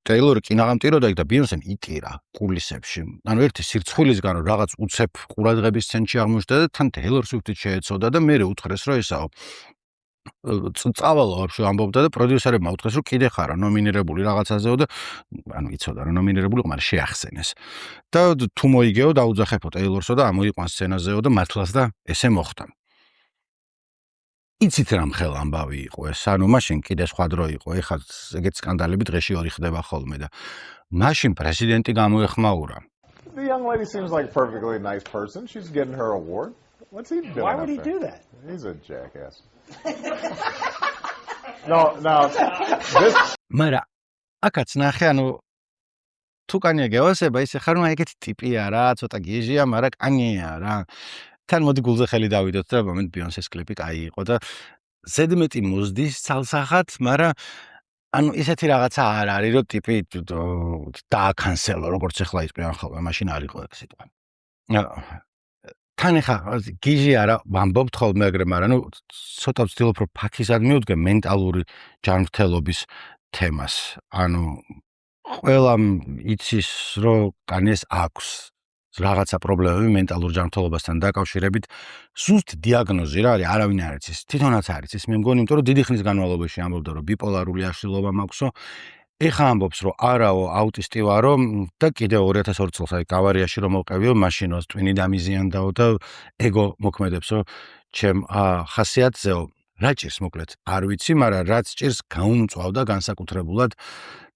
ტეილორი კინაღამტიროდა და Beyoncé-ს იტირა კულისებში. ანუ ერთი სირცხვილისგან რაღაც უცებ ყურადღების ცენტრში აღმოჩნდა და თან Taylor Swift-ით შეეცოდა და მერე უთხრეს, რომ ესაო წავალო ვაფშე ამბობდა და პროდიუსერებმა უთხრეს, რომ კიდე ხარა ნომინირებული რაღაცაზეო და ანუ იცოდა რომ ნომინირებული იყო, მაგრამ შეახსენეს. და თუ მოიგეო დაუძახებო Taylor-სო და ამოიყვან სცენაზეო და მართლაც და ესე მოხდა. იცით რა მხელ ამბავი იყო ეს, ანუ მაშინ კიდე სხვა დრო იყო, ეხლა ეგეთ სკანდალები დღეში ორი ხდება ხოლმე და მაშინ პრეზიდენტი გამოეხმაურა. The young lady seems like a perfectly nice person. She's getting her award. What's he doing? Why would he do that? He's a jackass. No, this მაგრამ აკაც ნახე, ანუ თუ კანია გევასება, ისე ხარ, ну ეგეთი ტიპია რა, ცოტა გიჟია, მაგრამ კანია რა. თან მოდი გულზე ხელი დავიდოთ და მომენტ ბიონსეს კლიპი კაი იყო და ზედმეტი მოზდის ცალსახად, მაგრამ ანუ ისეთი რაღაცა არ არის, რომ ტიპი დააკანსელო, როგორც ახლა იყრიან ხოლმე, მაშინ არ იყო ეგ სიტყვა. თან ეხა გიჟი არა ვამბობთ ხოლმე ეგრე, მაგრამ ნუ ცოტა ვცდილობ რომ ფაქიზად მივდგე მენტალური ჯანმრთელობის თემას. ანუ ყველამ იცის რომ კანიეს აქვს რაღაცა პრობლემები მენტალურ ჯანმრთელობასთან დაკავშირებით. ზუსტ დიაგნოზი რა არის, არავინ არ იცის. თვითონაც არ იცის. მე მგონი, იმიტომ რომ დიდი ხნის განმავლობაში ამბობდა რომ ბიპოლარული აშლილობა მაქვსო. ეხა ამბობს რომ არაო აუტისტი ვარო და კიდევ 2002 წელს აი გავარიაში რომ მოვყევიო მაშინაც ტვინი დამიზიანდაო და ეგო მოქმედებსო ჩემ ხასიათზეო რა ჭირს მოკლედ არ ვიცი, მაგრამ რაც ჭირს გაუმწვავდა განსაკუთრებულად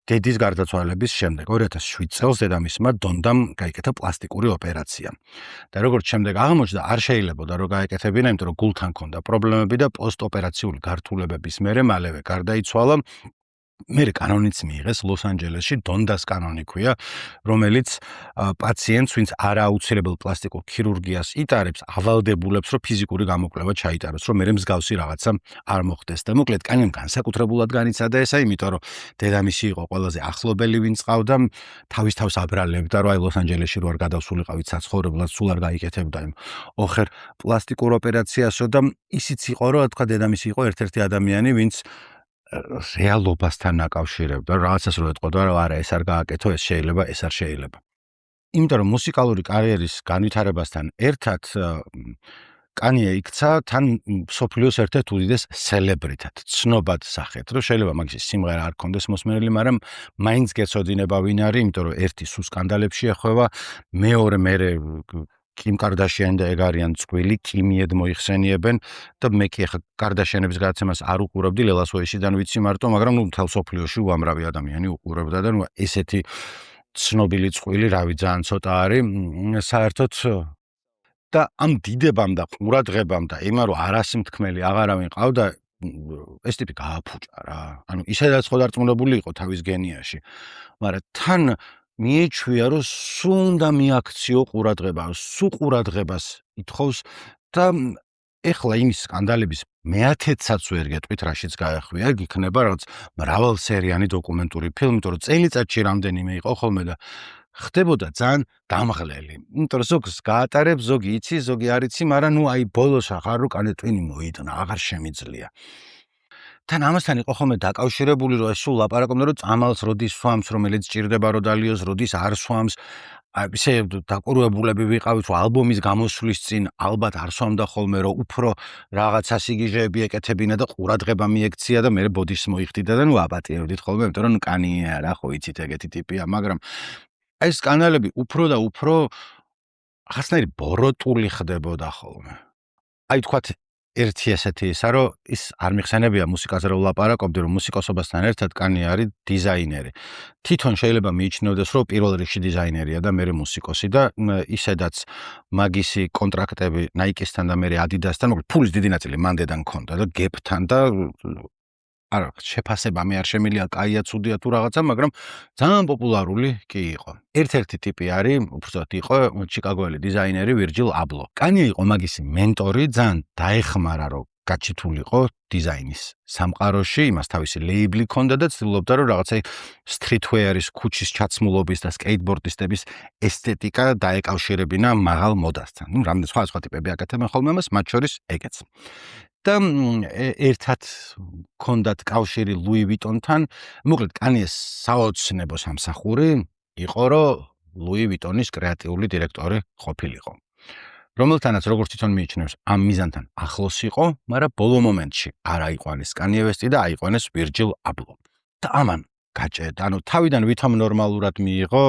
დედის გარდაცვალების შემდეგ 2007 წელს დედამისმა დონდამ გაიკეთა პლასტიკური ოპერაცია. და როგორც შემდეგ აღმოჩნდა არ შეიძლებოდა რომ გაეკეთებინა, იმიტომ რომ გულთან ჰქონდა პრობლემები და პოსტოპერაციული გართულებების მალევე გარდაიცვალა. მერე კანონიც მიიღეს ლოს-ანჯელესში, დონდას კანონი ქვია, რომელიც პაციენტს, ვინც არააუცილებელ პლასტიკურ ქირურგიას იტარებს, ავალდებულებს, რომ ფიზიკური გამოკვლევა ჩაიტაროს, რომ მერე მსგავსი რაღაცა არ მოხდეს. და მოკლედ კანონი განსაკუთრებულად განიცადა ესა, იმიტომ რომ დედამისი იყო ყველაზე ახლობელი, ვინც ყავდა, თავის თავს აბრალებდა, რომ აი ლოს-ანჯელესში რო არ გადავსულიყავით საცხოვრებლად, სულ არ გაიკეთებდა იმ ოხერ პლასტიკურ ოპერაციასო და ისიც იყო, რომ თქვა დედამისი იყო ერთ-ერთი ადამიანი, ვინც რეალობასთან აკავშირებდა, რაღაცას რო ეტყოდა, რომ არა, ეს არ გააკეთო, ეს შეიძლება, ეს არ შეიძლება. იმიტომ რომ მუსიკალური კარიერის განვითარებასთან ერთად კანიე იქცა თან მსოფლიოს ერთ-ერთ უდიდეს სელებრიტად, ცნობად სახედ, რომ შეიძლება მაგის სიმღერა არ ქონდეს მოსმენელი, მაგრამ მაინც გეცოდინება ვინ არის, იმიტომ რომ ერთი სულ სკანდალებში ეხვევა, მეორე მერე კიმ კარდაშიანი და ეგ არიან წყვილი, კიმიედ მოიხსენიებენ და მე კი ახლა კარდაშიანების გადაცემას არ უყურებდი, ლელას ვეიშიდან ვიცი მარტო, მაგრამ ნუ მთელ სოფლიოში უამრავი ადამიანი უყურებდა და ნუ ესეთი ცნობილი წყვილი, რავი, ძალიან ცოტა არის საერთოდ და ამ დიდებამ და ყურადღებამ და იმან რომ არასიმთქმელი აღარავინ ყავდა, ეს ტიპი გააფუჭა რა. ანუ ისედაც ხო დარწმუნებული იყო თავის გენიაში, მაგრამ თან მიეჩვია რომ სულ უნდა მიაქციო ყურადღება, სულ ყურადღებას ითხოვს და ეხლა იმის სკანდალების მეათედსაც ვერ გეტყვით რაშიც გაეხვია, იქნება რაღაც მრავალსერიანი დოკუმენტური ფილმი, იმიტომ რომ წელიწადში რამდენიმე იყო ხოლმე და ხდებოდა ძალიან დამღლელი. იმიტომ რომ ზოგს გაატარებს, ზოგი იცის, ზოგი არ იცი, მაგრამ ნუ აი ბოლოს ახარ რომ კანე ტვინი მოიდნა, აღარ შემიძლია. თან ამასთან იყო ხოლმე დაკავშირებული, რომ ეს სულ ლაპარაკობდა, რომ წამალს როდის სვამს, რომელიც ჭირდება რომ დალიოს, როდის არ სვამს. ისე დაკურებულები ვიყავით, რომ ალბომის გამოსვლის წინ ალბათ არ სვამდა ხოლმე, რომ უფრო რაღაცა სიგიჟეები ეკეთებინა და ყურადღება მიექცია და მე ბოდიშს მოიხდიდა და ნუ აპატიებდით ხოლმე, იმიტომ რომ კანია რა, ხო იცით ეგეთი ტიპია, მაგრამ აი სკანდალები უფრო და უფრო ახასნაირი ბოროტული ხდებოდა ხოლმე. აი თქვათ ერთი ესეთი ისა, რომ ის არ მიხსენებია მუსიკაზე რომ ვლაპარაკობდი, რომ მუსიკოსობასთან ერთად კანი არის დიზაინერი. თვითონ შეიძლება მიიჩნევდეს, რომ პირველ რიგში დიზაინერია და მერე მუსიკოსი და ისედაც მაგისი კონტრაქტები Nike-სთან და მერე Adidas-თან, მოკლედ ფულის დიდი ნაწილი მანდედან ქონდა და Gap-თან და არა, შეფასება მე არ შემილია, კაია, ცუდია თუ რაღაცა, მაგრამ ძალიან პოპულარული კი იყო. ერთ-ერთი ტიპი არის, უბრალოდ იყო ჩიკაგოელი დიზაინერი Virgil Abloh. კანი იყო მაგისი მენტორი, ძალიან დაეხმარა, რომ გაჩითულიყო დიზაინის სამყაროში, იმას თავისი ლეიბლი ჰქონდა და ცდილობდა, რომ რაღაცა streetwear-ის, ქუჩის ჩაცმულობის და სკეიტბორდისტების ესთეტიკა დაეკავშირებინა მაღალ მოდასთან. ნუ რამდენი სხვა ტიპები აკეთებენ ხოლმე ამას, მათ შორის ეგეც. და ერთად ჰქონდათ კავშირი ლუი ვიტონთან, მოკლედ კანიეს საოცნებო სამსახური იყო, რომ ლუი ვიტონის კრეატიული დირექტორი ყოფილიყო. რომელთანაც როგორც თვითონ მიიჩნევს, ამ მიზანთან ახლოს იყო, მაგრამ ბოლო მომენტში არ აიყვანეს კანიე ვესტი და აიყვანეს Virgil Abloh. და ამან გაჭედა, ანუ თავიდან ვითომ ნორმალურად მიიღო,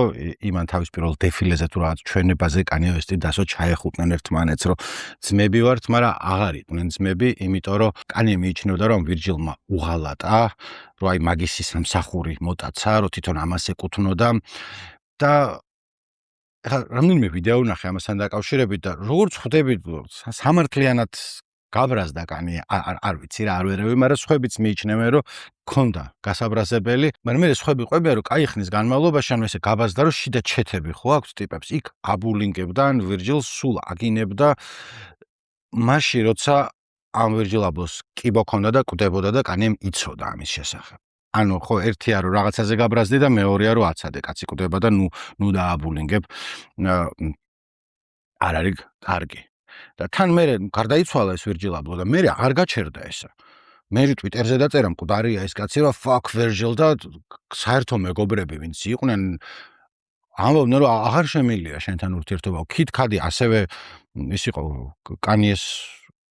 იმან თავის პირველ დეფილეზე თუ რაღაც ჩვენებაზე კანიე ვესტი დასო ჩაეხუტნენ ერთმანეთს, რომ ძმები ვართ, მაგრამ აღარ იყვნენ ძმები, იმიტომ რომ კანიე მიიჩნევდა, რომ Virgil-მა უღალატა, რომ აი მაგისი სამსახური მოტაცა, რომ თვითონ ამას ეკუთვნოდა და რამდენიმე ვიდეო ვნახე ამასთან დაკავშირებით და როგორც ხვდებით, სამართლიანად გაბრაზდა კანი არ ვიცი რა არ ვერევი, მაგრამ სხვებიც მიიჩნევენ რომ ქონდა გასაბრაზებელი, მაგრამ მე სხვები ყვებიან რომ კაი ხნის განმავლობაში ანუ ესე გაბაზდა რომ შიდა ჩეთები ხო აქვს ტიპებს, იქ აბულინგებდა ან ვირჯილს სულ აგინებდა მაშინ როცა ამ ვირჯილაბლოს კიბო ქონდა და კვდებოდა და კანემ იცოდა ამის შესახებ. ანუ ხო ერთია რომ რაღაცაზე გაბრაზდი და მეორეა რომ აცადე კაცი კვდება და ნუ დააბულინგებ არ არის კარგი. და თან მე გარდაიცვალა ეს ვირჯილაბლო და მე არ გაჩერდა ესა. მე ტვიტერზე დაწერა მკვდარია ეს კაცი რომ fuck Virgil და საერთო მეგობრები ვინც იყვნენ ამბობდნენ რომ აღარ შემილია შენთან ურთიერთობა. Kid Cudi ასევე ის იყო კანიეს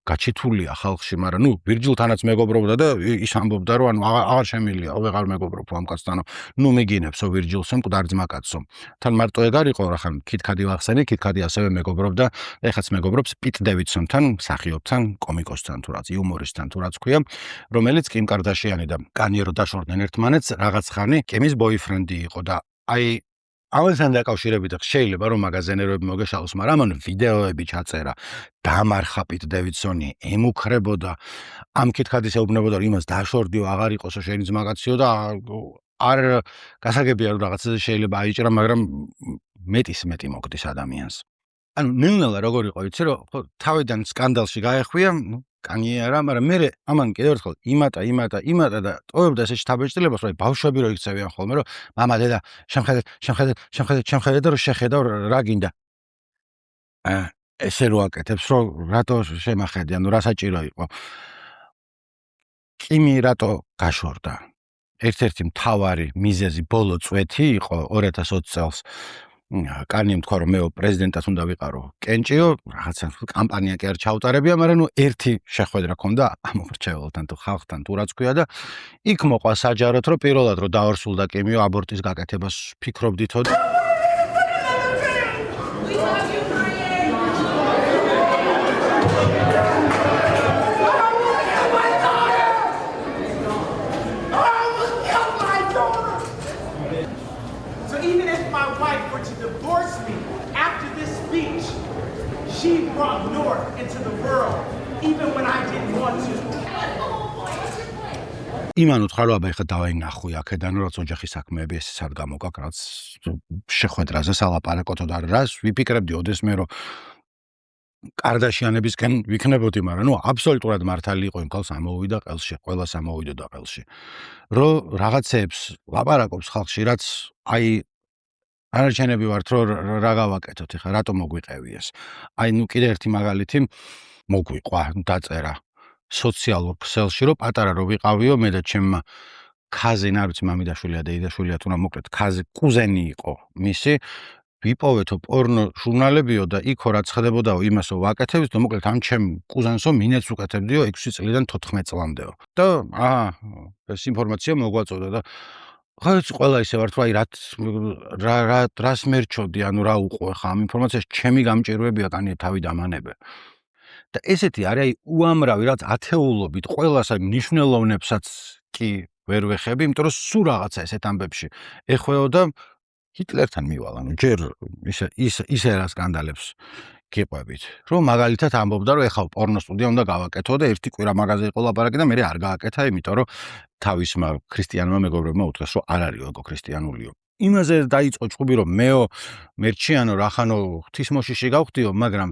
გაჩითულია ხალხში, მაგრამ ნუ ვირჯილთანაც მეგობრობდა და ის ამბობდა რომ ანუ აღარ შემილია, ვეღარ მეგობრობ ამ კაცთან. ნუ მიგინებსო ვირჯილსო მკვდარ ძმაკაცო. თან მარტო ეგ არ იყო რა ხან Kid Cudi ვახსენე, Kid Cudi ასევე მეგობრობდა, ეხაც მეგობრობს Pete Davidsonთან, მსახიობთან, კომიკოსთან თუ რაც, იუმორისტთან თუ რაც ქვია, რომელიც Kim Kardashian-ი და Kanye რო დაშორდნენ ერთმანეთს, რაღაც ხანი Kimis boyfriend-ი იყო და აი ამასთან დაკავშირებით შეიძლება რომ მაღაზიანერები მოგეშალოს, მაგრამ ამან ვიდეოები ჩაწერა, დამარხა Pete Davidson-ი, ემუქრებოდა, ამ Kid Cudi-ს ეუბნებოდა რომ იმას დაშორდიო, აღარ იყოსო შენი ძმაკაციო და არ გასაგებია რომ რაღაცაზე შეიძლება აიჭრა, მაგრამ მეტი მოგდის ადამიანს. ანუ ნელ-ნელა როგორ იყო იცი რომ ხო თავიდან სკანდალში გაეხვია, კანიე არა, მაგრამ მე ამან კიდევ ერთხელ იმატა და ტოვებდა ესე შთაბეჭდილებას, რომ ბავშვები რო იქცევიან ხოლმე, რომ მამა დედა შემხედე და რო შეხედავ რა გინდა. ესე რო აკეთებს, რომ რატო შემახედი, ანუ რა საჭირო იყო. კიმი რატო გაშორდა. ერთ-ერთი მთავარი მიზეზი ბოლო წვეთი იყო 2020 წელს. კანიემ თქვა რომ მე პრეზიდენტად უნდა ვიყარო კენჭიო, რაღაცა კამპანია კი არ ჩაუტარებია, მაგრამ ნუ ერთი შეხვედრა ქონდა ამ მრჩეველთან თუ ხალხთან თუ რაც ქვია და იქ მოყვა საჯაროდ რომ პირველად რომ დაორსულდა კიმიო აბორტის გაკეთებას ფიქრობდითო. She brought North into the world, even when I didn't want to. იმან უთხრა რომ აბა ეხლა დავაინახო აქედან რაც ოჯახის საქმეები ეს არ გამოგაკ რაც შეხვედრაზე სალაპარაკოთო და რას ვიფიქრებდი ოდესმე რომ კარდაშიანებისკენ ვიქნებოდი, მაგრამ ნუ აბსოლუტურად მართალი იყო იმ ქალს ამოვიდა ყელში, ყველას ამოვიდოდა ყელში. რომ რაღაცეებს ლაპარაკობს ხალხში, რაც აი არჩენები ვართ რომ რა გავაკეთოთ ეხლა რატომ მოგვიყევი ეს. აი ნუ კიდე ერთი მაგალითი მოგვიყვა დაწერა სოციალურ ქსელში რომ პატარა რო ვიყავიო მე და ჩემმა ქაზენ არ ვიცი მამიდაშვილია და იდაშვილია თუ რა მოკლედ ქაზე კუზენი იყო მისი ვიპოვეთო პორნო ჟურნალებიო და იქო რაც ხდებოდაო იმასო ვაკეთებდით და მოკლედ ამ ჩემ კუზენსო მინეც უკეთებდიო 6 წლიდან 14 წლამდეო და ეს ინფორმაცია მოგვაწოდა და ხაიც ყველა ისე ვარ თუ აი რას მერჩოდი ანუ რა უყო ხა ამ ინფორმაციას ჩემი გამჭირვებია კანია თავი დამანებე და ესეთი არის აი უამრავი რაც ათეულობით ყველას აი მნიშვნელოვნებსაც კი ვერ ვეხები იმიტომ რომ სულ რაღაცა ესეთ ამბებში ეხვეო და ჰიტლერთან მივალ ანუ ჯერ ისე რა სკანდალებს გიყვებით რომ მაგალითად ამბობდა რომ ეხლა პორნო სტუდია უნდა გავაკეთო და ერთი კვირა მაღაზია იყო ლაპარაკი და მე არ გააკეთა იმიტომ რომ თავისმა ქრისტიანმა მეგობრებმა უთხრეს რომ არ არის ეგო ქრისტიანულიო იმაზე დაიწყო ჭუბი რომ მეო მერჩიანო რახანო ღვთისმოშიში გავხდიო მაგრამ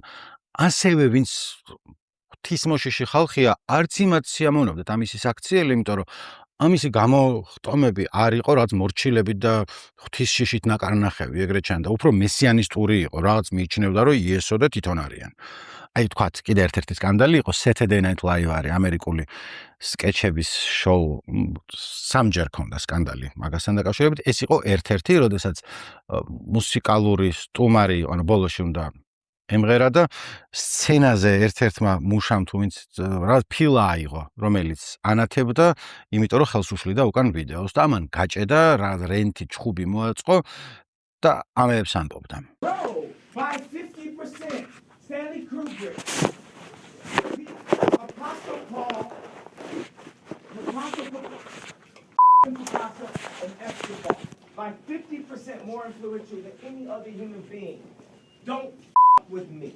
ასევე ვინც ღვთისმოშიში ხალხია არც იმათ სიამოვნებდათ ამისი საქციელი იმიტომ რომ ამისი გამოხტომები არ იყო რაც მორჩილებით და ღვთისშიშით ნაკარნახევი ეგრეთ ჩანდა უფრო მესიანისტური იყო რაღაც მიიჩნევდა რომ იესო და თვითონ არიან აი თქვათ კიდე ერთ-ერთი სკანდალი იყო Saturday Night Live არის ამერიკული სკეჩების შოუ სამჯერ ქონდა სკანდალი მაგასთან დაკავშირებით ეს იყო ერთ-ერთი როდესაც მუსიკალური სტუმარი ანუ ბოლოში უნდა ემღერა და სცენაზე ერთ-ერთმა მუშამ თუ ვინც რა ფილა აიღო რომელიც ანათებდა იმიტომ რომ ხელს უშლიდა უკან ვიდეოს და ამან გაჭედა რა რენტი ჩხუბი მოაწყო და ამებს ამბობდა By 50%, Stanley Kubrick, Apostle Paul, Picasso, and Escobar, by 50% more influential than any other human being. Don't with me.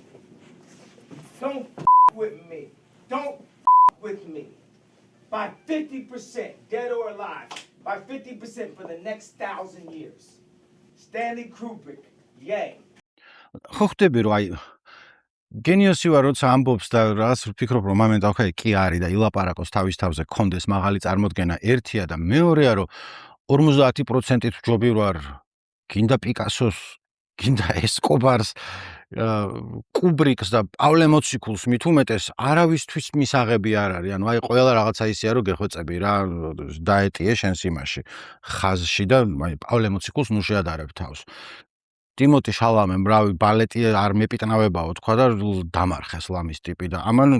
Don't with me. don't with me. By 50%, dead or alive. By 50% for the next 1,000 years. Stanley Kubrick, yay. ხო ხდები რომ აი გენიოსი ვარ როცა ამბობს და რაღაც ვფიქრობ რომ მომენტ ახლა კი არის და ილაპარაკოს თავის თავზე კონდეს მაღალი წარმოდგენა ერთია და მეორეა რომ 50%-ით ჯობი ვარ გინდა პიკასოს გინდა ესკობარს კუბრიკს და პავლე მოციქულს მით უმეტეს არავისთვის მისაღები არ არის ანუ აი ყველა რაღაცა ისეა რომ გეხვეწები რა დაეტიე შენს იმაში ხაზში და აი პავლე მოციქულს ნუ შეადარებ თავს ტიმოტი შალამემ რავი ბალეტი არ მეპიტნავებაო თქვა და დამარხეს ლამის ტიპი და ამან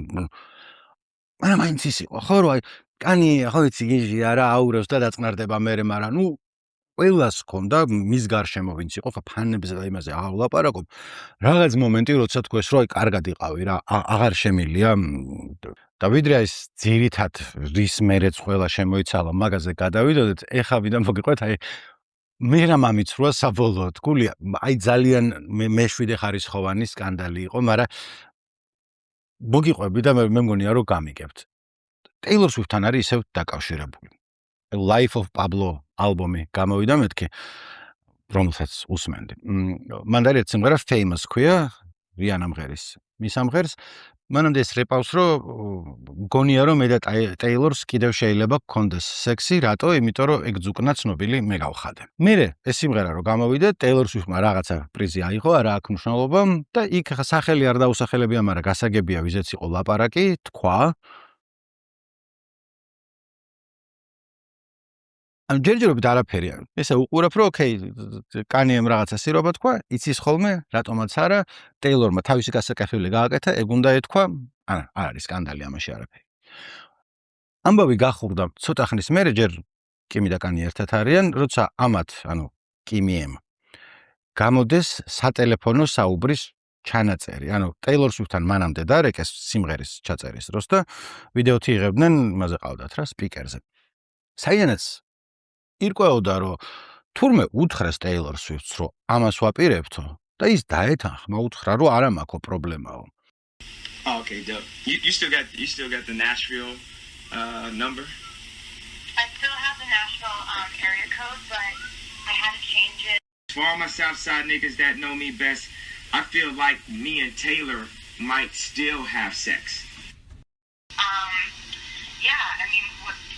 მაინც ის იყო ხო რომ აი კანი ხო ვიცი გიჟი არა აურევს და დაწყნარდება მერე მაგრამ ნუ ყველას ქონდა მის გარშემო ვინც იყო ხო ფანებზე და იმაზე აღლაპარაკობ რაღაც მომენტი როცა თქვეს რომ აი კარგად იყავი რა აღარ შემილია და ვიდრე ეს ძირითად რის მერეც ყველა შემოიცალა მაგაზე გადავიდოდეთ ეხა ვიდან მოგიყვეთ აი მე რა მამიცრუა საბოლოოდ გულია აი ძალიან მეშვიდე ხარისხოვანი სკანდალი იყო მაგრამ მოგიყვები და მე მგონია რომ გამიგებთ Taylor Swift-თან არის ისევ დაკავშირებული Life of Pablo ალბომი გამოვიდა მეთქი რომელსაც უსმენდი მან და ერთ სიმღერა Famous ქვია რიანა მღერის მის ამღერს მანამდე ეს რეპავს რომ მგონია რომ მე და Taylor-ს კიდევ შეიძლება გქონდეს სექსი რატო იმიტომ რომ ეგ ძუკნა ცნობილი მე გავხადე მე ეს სიმღერა რომ გამოვიდა Taylor Swift-მა რაღაცა პრიზი აიღო არა აქვს მნიშვნელობა და იქ სახელი არ დაუსახელებია მაგრამ გასაგებია ვიზეც იყო ლაპარაკი თქვა ან ჯერჯერობით არაფერი არ. ესე უყურებ რომ ოკეი, კანიემ რაღაცა სირობა თქვა, იცის ხოლმე, რატომაც არა, ტეილორმა თავისი გასაკეთებელი გააკეთა, ეგ უნდა ეთქვა, არა, არ არის სკანდალი ამაში არაფერი. ამბავი გახურდა ცოტა ხნის მერე ჯერ კიმი და კანი ერთად არიან, როცა ამათ, ანუ კიმიემ გამოდეს სატელეფონო საუბრის ჩანაწერი. ანუ Taylor Swift-თან მანამდე დარეკეს სიმღერის ჩაწერის დროს და ვიდეოთი იღებდნენ, იმაზე ყავდათ რა, სპიკერზე. საიანაც ირკვეოდა რომ თურმე უთხრეს Taylor Swift-ს რომ ამას ვაპირებთო და ის დაეთანხმა უთხრა რომ არა მაქვს პრობლემაო. Okay, dope. You still got the Nashville number? I still have the Nashville area code, but I had to change it. For all my Southside niggas that know me best, I feel like me and Taylor might still have sex. Yeah, I mean,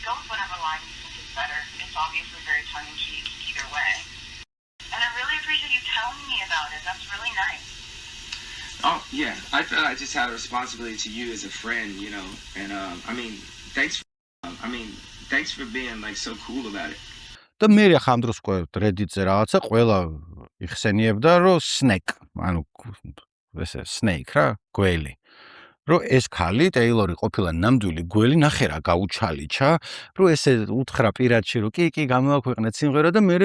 go with whatever line you think is better. It's obviously very tongue-in-cheek either way. And I really appreciate you telling me about it. That's really nice. Oh, yeah. I feel I just had a responsibility to you as a friend, you know. And, thanks for being, like, so cool about it. და მე ხამ დროს Reddit-ზე რაღაცა ყველა იხსენიებდა რომ Snake, ანუ ესე Snake რა, გველი. რომ ეს ხალი Taylor-ი ყოფილა ნამდვილი გველი ნახე რა გაუჩალიჩა, რომ ესე უთხრა პირადში რომ კი გამოაქვეყნეთ სიმღერა და მე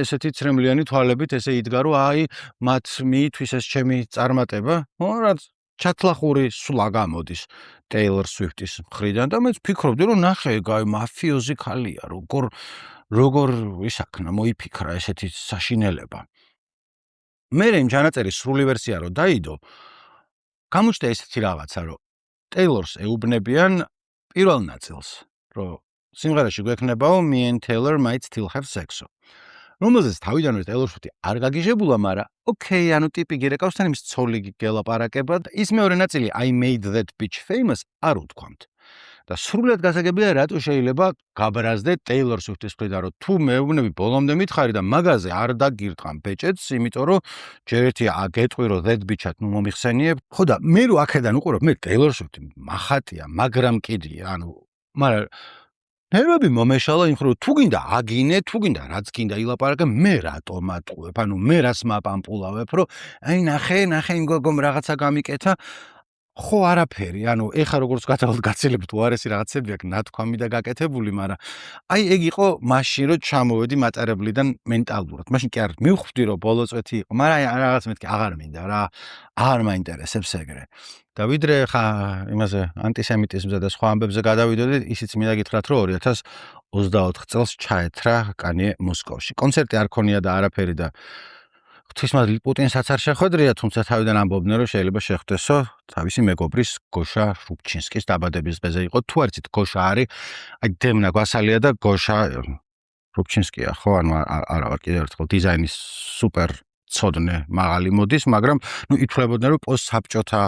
ესეთი ცრემლიანი თვალებით ესე იდგა რომ აი მათ მითვის ეს ჩემი წარმატება, ხო რა ჩათლახური სულა გამოდის Taylor Swift-ის მხრიდან და მე ვფიქრობდი რომ ნახე გაი მაფიოზი ხალია როგორ ისაქნა მოიფიქრა ესეთი საშინელება. მე იმ ჩანაწერის სრული ვერსია რომ დაიდო გამოჩნდა ესეთი რაღაცა რომ Taylor-ს ეუბნებიან პირველ ნაწილს რომ სიმღერაში გვექნებაო me and Taylor might still have sex. რომელზეც თავიდანვე Taylor Swift-ი არ გაგიჟებულა, მაგრამ ოკეი, ანუ ტიპი გირეკავს თან იმის ცოლი გელაპარაკება და ის მეორე ნაწილი I made that bitch famous არ უთქვამთ. და სრულად გასაგებია რატო შეიძლება გაბრაზდე Taylor Swift-ის მხრიდან რომ თუ მეუბნები ბოლომდე მითხარი და მაგაზე არ დაგირტყამ ბეჭედს, იმიტომ რომ ჯერ ერთი გეტყვი რომ that bitch-ად ნუ მომიხსენიებ. ხო და მე რო აქედან უყურებ, მე Taylor Swift მახატია, მაგრამ კიდია, ანუ მაგრამ ნერვები მომეშალა იმ ხრო თუ გინდა აგინე, თუ გინდა რაც გინდა ილაპარაკე, მე რატო მატყუებ, ანუ მე რას მაპამპულავებ, რომ აი ნახე იმ გოგომ რაღაცა გამიკეთა. ხო არაფერი, ანუ ეხა როგორც გადავალ გაცილებთ უარესი რაღაცები აქვს ნათქვამი და გაკეთებული, მაგრამ აი ეგ იყო მაშინ რომ ჩამოვედი მატარებლიდან მენტალურად. მაშინ კი არ მივხვდი რომ ბოლო წვეთი იყო, მაგრამ რაღაც მეთქი აღარ მინდა რა, აღარ მაინტერესებს ეგრე. და ვიდრე ხა იმაზე ანტისემიტიზმზე და სხვა ამბებზე გადავიდოდი, ისიც მინდა გითხრათ რომ 2024 წელს ჩაეთრა კანიე მოსკოვში. კონცერტი არ ქონია და არაფერი და ღვთისმადლი პუტინსაც არ შეხვედრია, თუმცა თავიდან ამბობდნენ, რომ შეიძლება შეხვდესო თავისი მეგობრის გოშა რუბჩინსკის დაბადების დღეზე იყო. თუ არ იცით, გოშა არის, აი დემნა გვასალია და გოშა რუბჩინსკია, ხო? ანუ არა ვარ კიდევ ერთხელ დიზაინის სუპერ ცოდნე მაღალი მოდის, მაგრამ ნუ ითვლებოდნენ, რომ პოსტსაბჭოთა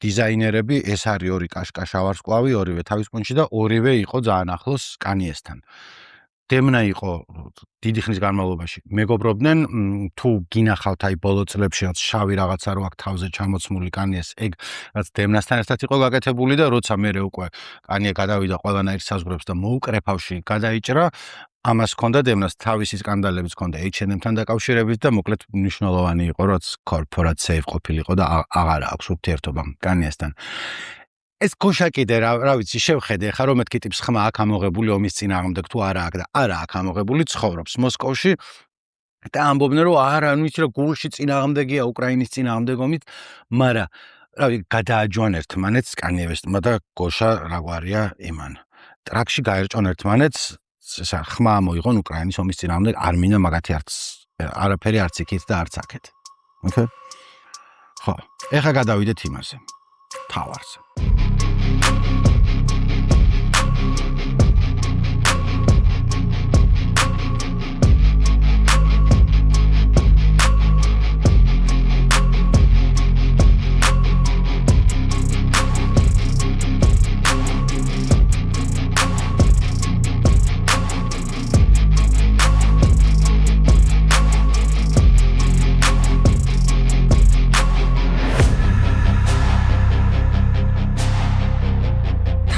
დიზაინერები ეს არის ორი კაშკაშა ვარსკვლავი, ორივე თავის კუნჩი და ორივე იყო ძალიან ახლოს კანიესთან. დემნა იყო დიდი ხნის განმავლობაში მეგობრობდნენ, თუ გინახავთ აი ბოლო წლებში რაც შავი რაღაცა რო აქ თავზე ჩამოცმული კანიეს, ეგ რაც დემნასთან ერთად იყო გაკეთებული და როცა მე უკვე კანიე გადავიდა ყველანაირ საზღვრებს და მოუკრეფავში გადაიჭრა, ამას ჰქონდა დემნას თავისი სკანდალებიც ჰქონდა H&M-თან დაკავშირებით და მოკლედ მნიშვნელოვანი იყო, რაც კორპორაცია ყოფილიყო და აღარა აქვს ურთიერთობა კანიესთან. ეს გოშა კიდე რა ვიცი შევხედე ხა რომ მეთქი ტიპს ხმა აქ ამოღებული ომის წინააღმდეგ თუ არა აქ და არა აქ ამოღებული ცხოვრობს მოსკოვში და ამბობდნენ რომ არა ანუ იცი რომ გულში წინააღმდეგია უკრაინის წინააღმდეგ ომით მაგრამ რავი გადააჯვან ერთმანეთს კანიე ვესტმა და გოშა რაგვარია იმან ტრაქში გაერჭონ ერთმანეთს ხმა მოიღონ უკრაინის ომის წინააღმდეგ არ მინდა მაგათი არაფერი არც იქით და არც აქეთ ოკეი ხო ეხა გადავიდეთ იმაზე თავარზე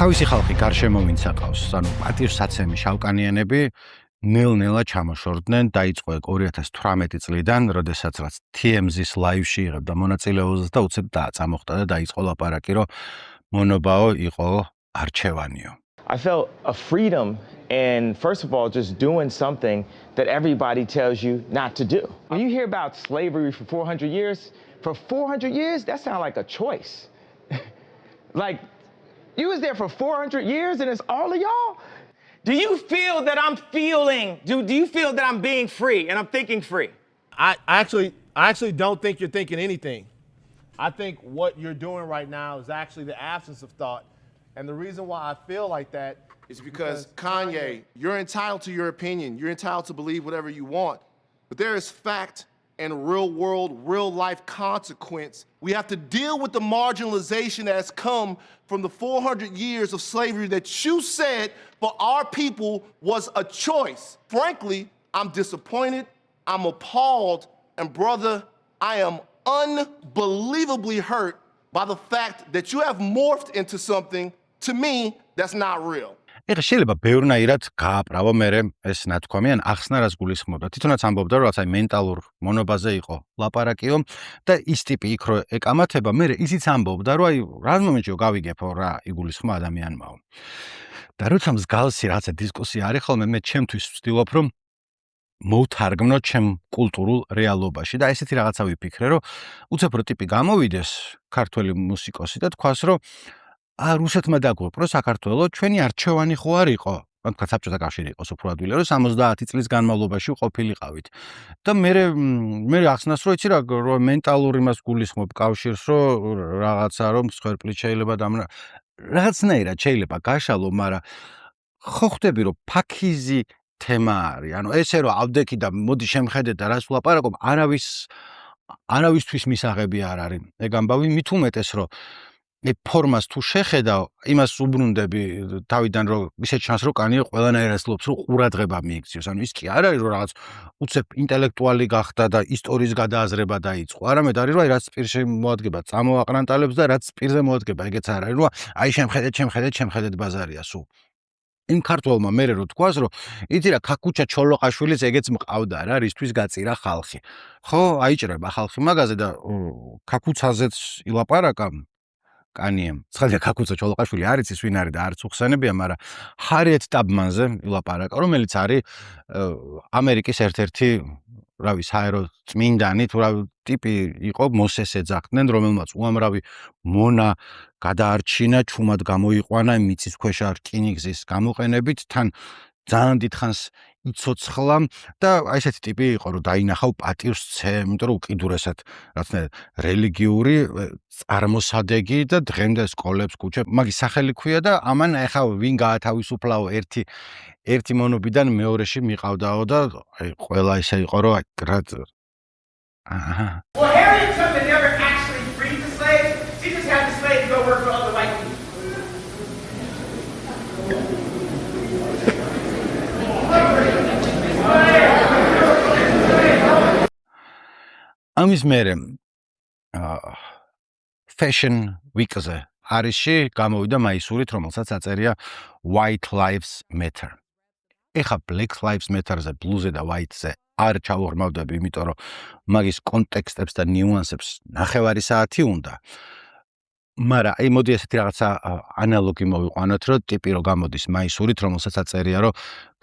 თავისი ხალხი გარშემო ვინც აყავს, ანუ პატივსაცემი შავკანიანები ნელ-ნელა ჩამოშორდნენ, დაიწყო 2018 წლიდან, როდესაც რაც TMZ-ის ლაივში იღებდა მონაწილეობას და უცებ წამოხტა და დაიწყო ლაპარაკი, რომ მონობაო იყო არჩევანიო. I felt a freedom in, first of all, just doing something that everybody tells you not to do. When you hear about slavery for 400 years, that sounds like a choice. Like, you was there for 400 years and it's all of y'all? Do you feel that I'm feeling, do you feel that I'm being free and I'm thinking free? I actually don't think you're thinking anything. I think what you're doing right now is actually the absence of thought. And the reason why I feel like that is because Kanye, you're entitled to your opinion. You're entitled to believe whatever you want. But there is fact and real world, real life consequence. We have to deal with the marginalization that has come from the 400 years of slavery that you said for our people was a choice. Frankly, I'm disappointed, I'm appalled, and brother, I am unbelievably hurt by the fact that you have morphed into something, to me, that's not real. ეხლა შეიძლება ბევრნაირად გააправო მე ეს ნათქვამი ან ახსნა რას გულისხმობდა. თვითონაც ამბობდა რომ აი მენტალურ მონობაზე იყო ლაპარაკიო და ის ტიპი იქ რო ეკამათება მე ისიც ამბობდა რომ აი რა მომენტში გავიგებო რა იგულისხმა ადამიანმაო. და როცა მსგავსი რაღაცა დისკუსია არის ხოლმე მე ჩემთვის ვცდილობ რომ მოვთარგმნო ჩემ კულტურულ რეალობაში და ესეთი რაღაცა ვიფიქრე რომ უცებ რო ტიპი გამოვიდეს ქართველი მუსიკოსი და თქვას რომ რუსეთმა დაგვეპრო საქართველოს ჩვენი არჩევანი ხო არ იყო ან საბჭოთა კავშირი იყოს უფრო ადვილი რომ 70 წლის განმავლობაში ყოფილიყავით და მე ახსნას რომ იცი რა რომ მენტალურ იმას გულისხმობ კავშირს რომ რაღაცა რომ სხერპლით შეიძლება რაღაცნაირად შეიძლება გაშალო მაგრამ ხო ხვდები რომ ფაქიზი თემა არის ანუ ესე რომ ავდექი და მოდი შემხედე და რას ვლაპარაკობ არავისთვის მისაღები არ არის ეგ ამბავი მით უმეტეს რომ ფორმას თუ შეხედავ, იმას უბრუნდები თავიდან რომ ისე ჩანს რომ კანიე ყველანაირად ცდილობს რომ ყურადღება მიიქციოს. ანუ ის კი არ არის რომ რაღაც უცებ ინტელექტუალი გახდა და ისტორიის გადააზრება დაიწყო. არამედ არის რომ რაც პირში მოადგება, წამოაყრანტალებს და რაც პირზე მოადგება, ეგეც არ არის რომ აი შემხედეთ ბაზარია სულ. იმ ქართველმა მე რო თქვას რომ იცი რა ქაკუჩა ჩოლოყაშვილის ეგეც მყავდა რა რისთვის გაწირა ხალხი. ხო, აიჭრება ხალხი მაგაზე და ქაკუცაზეც ილაპარაკა კანიემ. ცხადია ქაკუცა ჩოლოყაშვილი არ იცის ვინ არის და არც უხსენებია, მაგრამ ჰარიეთ ტაბმანზე ილაპარაკა, რომელიც არის ამერიკის ერთ-ერთი რავი საერო წმინდანი თუ რა ტიპი იყო მოსეს ეძახდნენ, რომელმაც უამრავი მონა გადაარჩინა, ჩუმად გამოიყვანა მიწის ქვეშ რკინიგზის გამოყენებით, თან ძალიან დიდხანს იცოცხლა და აი ესეთი ტიპი იყო, რომ დაინახავ პატივს ცე, იმიტომ რომ უკიდურესად რაღაცნაირად რელიგიური წარმოსადეგი და დღემდე სკოლებს, ქუჩებს, მაგის სახელი ქვია და ამან ეხა ვინ გაათავისუფლაო ერთი მონობიდან მეორეში მიყავდაო და აი ყველა ისე იყო, რომ აი Well, Harriet Tubman never actually freed the slaves. She just had the slaves go work for other white people. ამის მერე Fashion Week-ზე Pariში გამოვიდა მაისურით, რომელსაც აწერია White Lives Matter. ეხა Black Lives Matter-ზე, Blue-ზე და White-ზე არ ჩავღრმავდები, იმიტომ რომ მაგის კონტექსტებს და ნიუანსებს ნახევარი საათი უნდა. მაგრამ აი მოდი ესეთი რაღაცა ანალოგი მოვიყვანოთ, რომ ტიპი რო გამოდის მაისურით, რომელსაც აწერია, რომ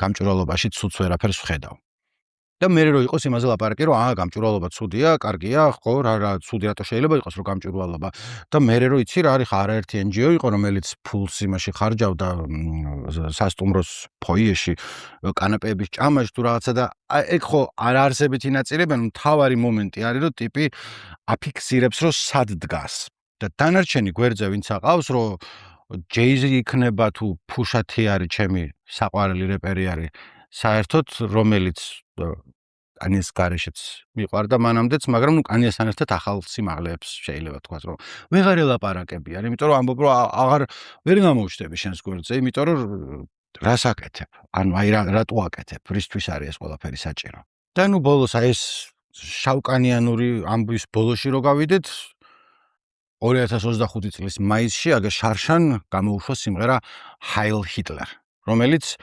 გამჭვირვალობაში ცუდს ვერაფერს ვხედავ. და მე რო იყოს იმაზე ლაპარაკი, რომ გამჭვირვალობა ცუდია, კარგია, ხო, რა ცუდი რატო შეიძლება იყოს რომ გამჭვირვალობა. და მე რო იცი რა არის არაერთი NGO იყო, რომელიც ფულს იმაში ხარჯავდა სასტუმროს ფოიეში, კანაპეების ჭამაში თუ რაღაცა და ეგ ხო არ არსებითი ნაწილებია, მთავარი მომენტი არის, რომ ტიპი აფიქსირებს, რომ სად დგას. და დანარჩენი გვერდზე ვინც აყავს, რომ Jay-Z იქნება თუ ფუშათი არის ჩემი საყვარელი რეპერი არის, საერთოდ რომელიც კანიეს გარეშეც მიყვარდა მანამდეც, მაგრამ კანიესთან ერთად ახალ სიმაღლეებს შეიძლება თქვას, რომ ვეღარ ელაპარაკებიან, იმიტომ რომ ამბობ, რომ აღარ ვერ გამოვშტები შენს გვერდზე, იმიტომ რომ რას აკეთებ? ანუ აი რატო აკეთებ? რისთვის არის ეს ყველაფერი საჭირო? და ნუ ბოლოს აი ეს შავკანიანური ამბის ბოლოში რო გავიდეთ 2025 წლის მაისში აგერ შარშან გამოუშვა სიმღერა Heil Hitler, რომელიც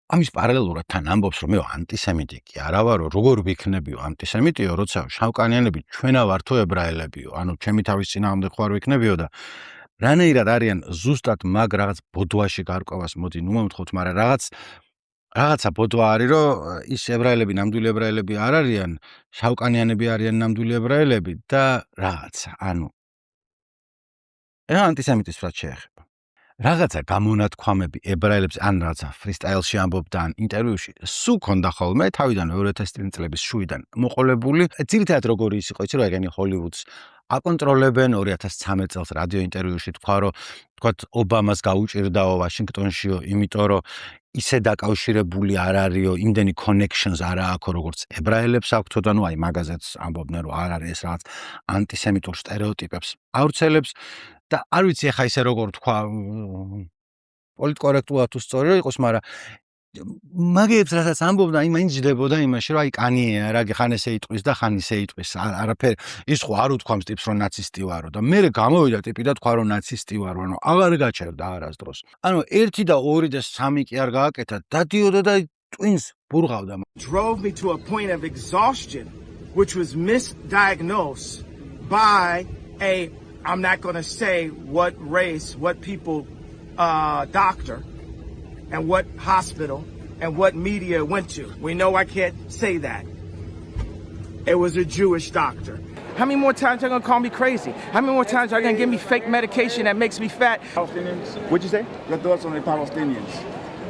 ამის პარალელურად თან ამბობს, რომ მე ანტისემიტი კი არა ვარო, როგორ ვიქნებიო ანტისემიტიო, როცა შავკანიანები ჩვენა ვართო ებრაელებიო, ანუ ჩემი თავის წინააღმდეგ ხარ ვიქნებიო და რანაირად არიან ზუსტად მაგ რაღაც ბოდვაში გარკვევას მოდი ნუ მომთხოვთ, მაგრამ რაღაცა ბოდვა არის, რომ ის ებრაელები ნამდვილი ებრაელები არ არიან, შავკანიანები არიან ნამდვილი ებრაელები და რაღაცა, ანუ ანტისემიტის რაც შეეხება. რაღაცა გამონათქვამები ებრაელებს ან რაღაცა ფრისტაილში ამბობდა ან ინტერვიუში სულ ქონდა ხოლმე თავიდან 2010 წლების შუიდან მოყოლებული. ძირითადად როგორი ის იყო, იცი რა, ეგენი ჰოლივუდს აკონტროლებენ 2013 წელს რადიო ინტერვიუში თქვა, რომ თქვათ ობამას გაუჭირდაო ვაშინგტონშიო, იმიტომ რომ ისე დაკავშირებული არ არისო, იმდენი connections არ აქვს როგორც ებრაელებს აქვთო და ნუ აი მაგაზეც ამბობდნენ, რომ არ არის ეს რაღაც ანტისემიტურ სტერეოტიპებს ავრცელებს და არ ვიცი ახლა ისე როგორ თქვა პოლიტკორექტულად თუ სწორი იყოს, მაგრამ მაგებს რასაც ამბობდა, იმაინც ჯდებოდა იმაში, რომ აი კანიეა რა, ხან ესე იტყვის და ხან ისე იტყვის, არაფერი ის ხო არ უთქვამს ტიპს, რომ ნაცისტი ვარო და მე გამოვიდა ტიპი და თქვა, რომ ნაცისტი ვარო, ანუ აღარ გაჩერდა არასდროს. ანუ 1 და 2 და 3 კი არ გააკეთა, დადიოდა და twins ბურღავდა. Drove me to a point of exhaustion, which was misdiagnosed by I'm not going to say what race, what people, doctor, and what hospital, and what media it went to. We know I can't say that. It was a Jewish doctor. How many more times are you going to call me crazy? How many more times are you going to give me fake medication that makes me fat? Palestinians? What'd you say? Your thoughts on the Palestinians?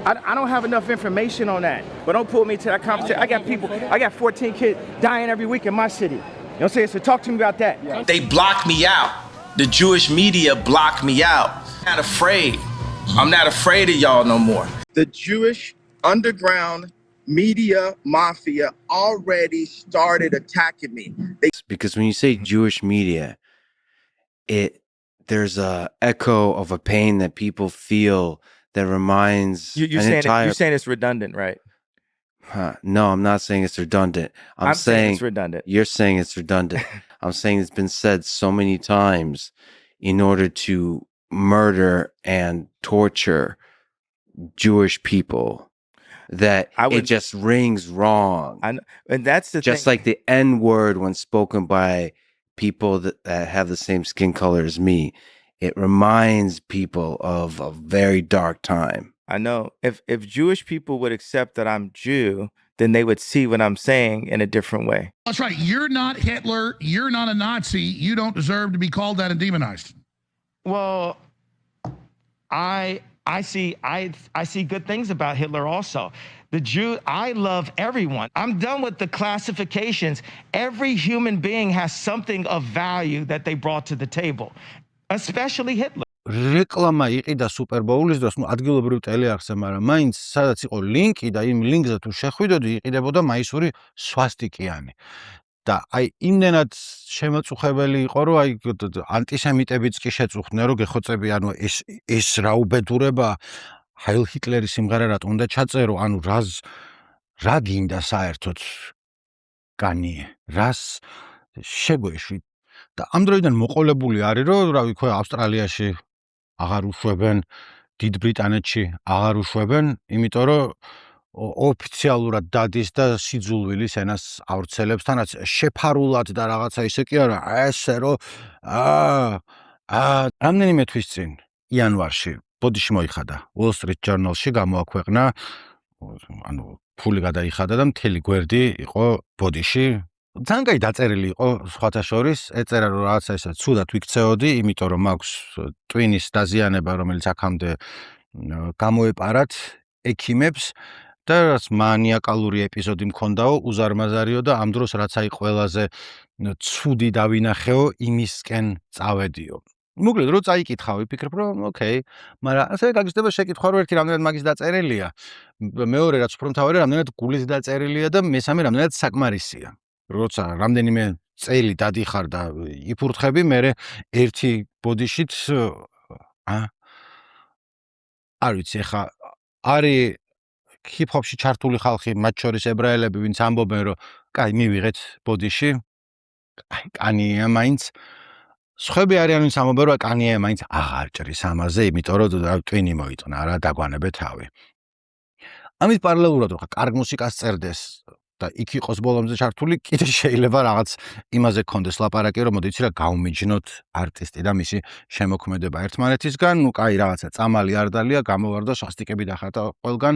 I don't have enough information on that. But don't pull me to that conversation. I got 14 kids dying every week in my city. You know what I'm saying? So talk to me about that. Yeah. They blocked me out. The Jewish media blocked me out. I'm not afraid. I'm not afraid of y'all no more. The Jewish underground media mafia already started attacking me. Because when you say Jewish media, there's a echo of a pain that people feel that reminds you're saying it's redundant, right? No, I'm not saying it's redundant. I'm saying it's redundant. You're saying it's redundant. I'm saying it's been said so many times in order to murder and torture Jewish people that it just rings wrong. And that's the just like the N-word when spoken by people that have the same skin color as me. It reminds people of a very dark time. I know. If Jewish people would accept that I'm Jew, then they would see what I'm saying in a different way. That's right. You're not Hitler. You're not a Nazi. You don't deserve to be called that and demonized. Well, I I see good things about Hitler also. The Jew, I love everyone. I'm done with the classifications. Every human being has something of value that they brought to the table, especially Hitler. რეკლამა იყიდა სუპერბოულის დროს, ადგილობრივ ტელეარხზე, მაგრამ მაინც სადაც იყო ლინკი და იმ ლინკზე თუ შეხვიდოდი, იყიდებოდა მაისური სვასტიკიანი. და აი იმდენად შემაწუხებელი იყო, რომ აი ანტისემიტებიც კი შეწუხდნენ, რომ გეხოცები, ანუ ეს რა უბედურება, ჰაილ ჰიტლერის სიმღერა რატომ უნდა ჩაწერო, ანუ რა გინდა საერთოდ კანიე, რას შეგვეშვი. და ამ დროიდან მოყოლებული არის, რომ რავი, ხო ავსტრალიაში აღარ უშვებენ, დიდ ბრიტანეთში აღარ უშვებენ, იმიტომ რომ ოფიციალურად დადის და სიძულვილის ენას ავრცელებს, თანაც შეფარულად და რაღაცა ისე კი არა, ესე რომ რამდენიმე თვის წინ იანვარში ბოდიში მოიხადა Wall Street Journal-ში გამოაქვეყნა, ანუ ფული გადაიხადა და მთელი გვერდი იყო ბოდიში. ძალიან კაი დაწერილი იყო სხვათა შორის, ეწერა რომ რაღაცა ისე ცუდად ვიქცეოდი, იმიტომ რომ მაქვს ტვინის დაზიანება, რომელიც აქამდე გამოეპარათ ექიმებს და რაც მანიაკალური ეპიზოდი მქონდაო, უზარმაზარიო და ამ დროს რაც აი ყველაზე ცუდი დავინახეო, იმისკენ წავედიო. მოკლედ რო წაიკითხა, ვიფიქრებ რომ ოკეი, მაგრამ ასე გაგიზრდება შეკითხვა რომ ერთი რამდენად მაგის დაწერილია, მეორე რაც უფრო მთავარი რამდენად გულის დაწერილია და მესამე რამდენად საკმარისია. როცა რამდენიმე წელი დადიხარ და იფურთხები, მე ერთი ბოდიშით არ ვიცი, ხა არის ჰიპ-ჰოპში ჩართული ხალხი, მათ შორის ებრაელები, ვინც ამბობენ, რომ კაი, მივიღეთ ბოდიში, კანიეა მაინც. სხვები არიან, ვინც ამბობენ, რომ კანიეა მაინც აღარ ჭრის ამაზე, იმიტომ რომ ტვინი მოიტანა, რა დაგვანებე თავი. ამის პარალელურად რო ხა კარგ მუსიკას წერდეს და იქ იყოს ბოლომზე ჩართული, კიდე შეიძლება რაღაც იმაზე გქონდეს ლაპარაკი, რომ მოდი იცი რა გავმიჯნოთ არტისტი და მისი შემოქმედება ერთმანეთისგან, ნუ კაი რაღაცა წამალი არ დალია, გამოვარდა სვასტიკები დახარდა ყველგან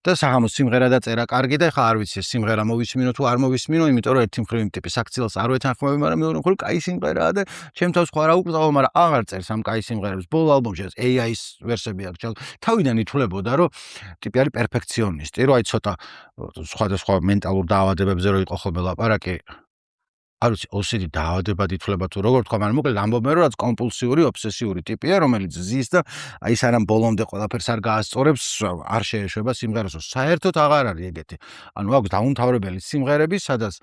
და საღამოს სიმღერა დაწერა კარგი და ხა არ ვიცი სიმღერა მოვისმინო თუ არ მოვისმინო, იმიტომ რომ ერთი მხრივ იმ ტიპის აქციელს არ ვეთანხმები, მაგრამ მეორე მხრივ კაი სიმღერაა და ჩემ თავს სხვა რა უკრძალო, მაგრამ აღარ წერს ამ კაი სიმღერებს. ბოლო ალბომში AI-ის ვერსები აქვს ჩალ. თავიდან ითვლებოდა, რომ ტიპი არის პერფექციონისტი, რომ აი ცოტა სხვადასხვა მენტალურ დაავადებებზე რო იყო ხოლმე ლაპარაკი. არ ვიცი, OCD დაავადებად ითვლება თუ როგორ თქვა, მაგრამ მოკლედ ამბობენ, რომ რაც კომპულსიური, ობსესიური ტიპია, რომელიც ზის და აი სანამ ბოლომდე ყველაფერს არ გაასწორებს, არ შეეშვება სიმღერას. საერთოდ აღარ არის ეგეთი. ანუ აქვს დაუმთავრებელი სიმღერები, სადაც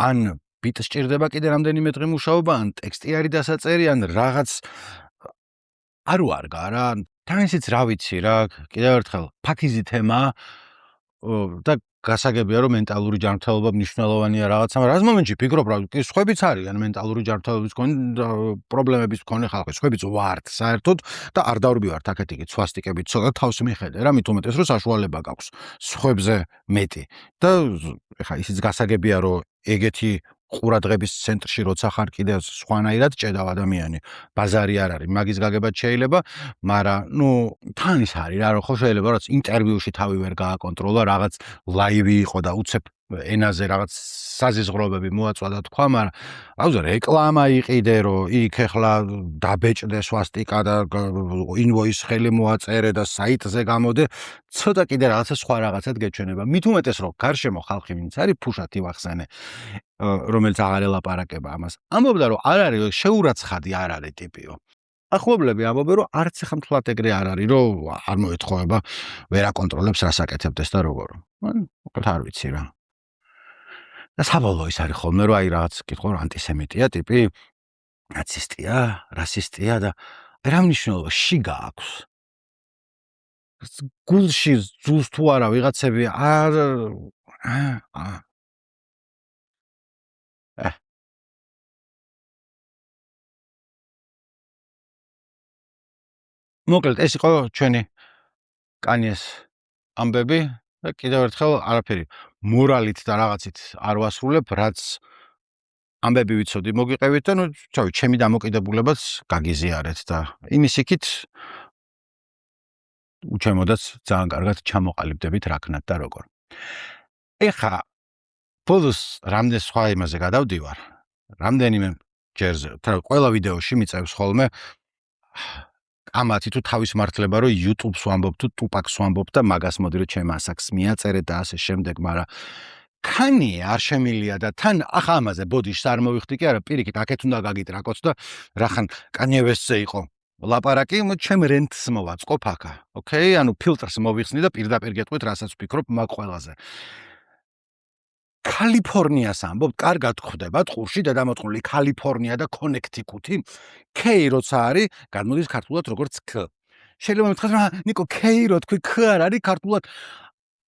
ან ბიტ სჭირდება კიდე რამდენიმე დღე მუშაობა, ან ტექსტი არის დასაწერი, ან რაღაც არ უარგა რა. თან ისიც რა ვიცი რა, კიდევ ერთხელ ფაქიზი თემაა და გასაგებია რომ მენტალური ჯანმრთელობა მნიშვნელოვანია რაღაცა, მაგრამ რა მომენტში ფიქრობ რა, კი სხვებიც არიან მენტალური ჯანმრთელობის პრობლემების მქონე ხალხი, სხვებიც ვართ საერთოდ და არ დავრბივართ აქეთ-იქით სვასტიკებით, ცოტა თავს მიხედე რა, მით უმეტეს რომ საშუალება გაქვს სხვებზე მეტი და ეხა ისიც გასაგებია რომ ეგეთი ყურადღების ცენტრში როცა ხარ კიდე სხვანაირად ჭედავ ადამიანი, ბაზარი არ არის, მაგის გაგებად შეიძლება, მაგრამ ნუ თან ის არის რა, რომ ხო შეიძლება რაც ინტერვიუში თავი ვერ გააკონტროლა, რაღაც ლაივი იყო და უცებ ენაზე რაღაც საზიზღრობები მოაწვა და თქვა, მაგრამ აუზო რეკლამა იყიდე, რომ იქ ახლა დაბეჭდე სვასტიკა და ინვოის ხელი მოაწერე და საიტზე გამოდე, ცოტა კიდე რაღაცა სხვა რაღაცად გეჩვენება. მით უმეტეს რომ გარშემო ხალხი ვინც არის ფუშათი ვახსენე, რომელიც აღარ ელაპარაკება ამას. ამბობდა რომ არ არის შეურაცხადი არ არის ტიპიო. ახლობლები ამბობენ რომ არც ახლა მთლად ეგრე არ არის, რომ არ მოეთხოვება, ვერ აკონტროლებს რას აკეთებდეს და როგორ. მოკლედ არ ვიცი რა. და საბოლოო ის არის ხოლმე რომ აი რაღაც კითხო რომ ანტისემიტია ტიპი, ნაცისტია, რასისტია და რა მნიშვნელობა შიგა აქვს. გულში ზუსტ თუ არა ვიღაცები არ მოკლედ ეს იყო ჩვენი კანიეს ამბები და კიდევ ერთხელ არაფერი მორალით და რაღაცით არ ვასრულებ, რაც ამბები ვიცოდი მოგიყევით და ნუ ჩავი ჩემი დამოკიდებულებაც გაგიზიარეთ და იმის იქით უჩემოდაც ძალიან კარგად ჩამოყალიბდებით რა ქნათ და როგორ. ეხა ბოლოს რამდენ სხვა იმაზე გადავდივარ, რამდენიმე ჯერზე, ყველა ვიდეოში მიწევს ხოლმე კამათი თუ თავის მართლება რომ YouTube-ს ვამბობ თუ Tupac-ს ვამბობ და მაგას მოდი რომ ჩემ ასაკს მიაწერე და ასე შემდეგ, მაგრამ Kanye არ შემილია და თან ახლა ამაზე ბოდიშს არ მოვიხდი კი არა, პირიქით აქეთ უნდა გაგიტრაკოც და რახან Kanye West-ზე იყო ლაპარაკი, ჩემ რენტს მოვაწყობ აქა. ოკეი, ანუ ფილტრს მოვიხსნი და პირდაპირ გეტყვით, რასაც ვფიქრობ მაგ ყველაზე. კალიფორნიას ამბობ, კარგად ხვდება ტყურში დედამოწყული კალიფორნია და კონექტიკუტი. K როცა არის, გადმოდის ქართულად როგორც K. შეიძლება მითხრას, რა, ნიკო K რო თქვი, K არ არის ქართულად.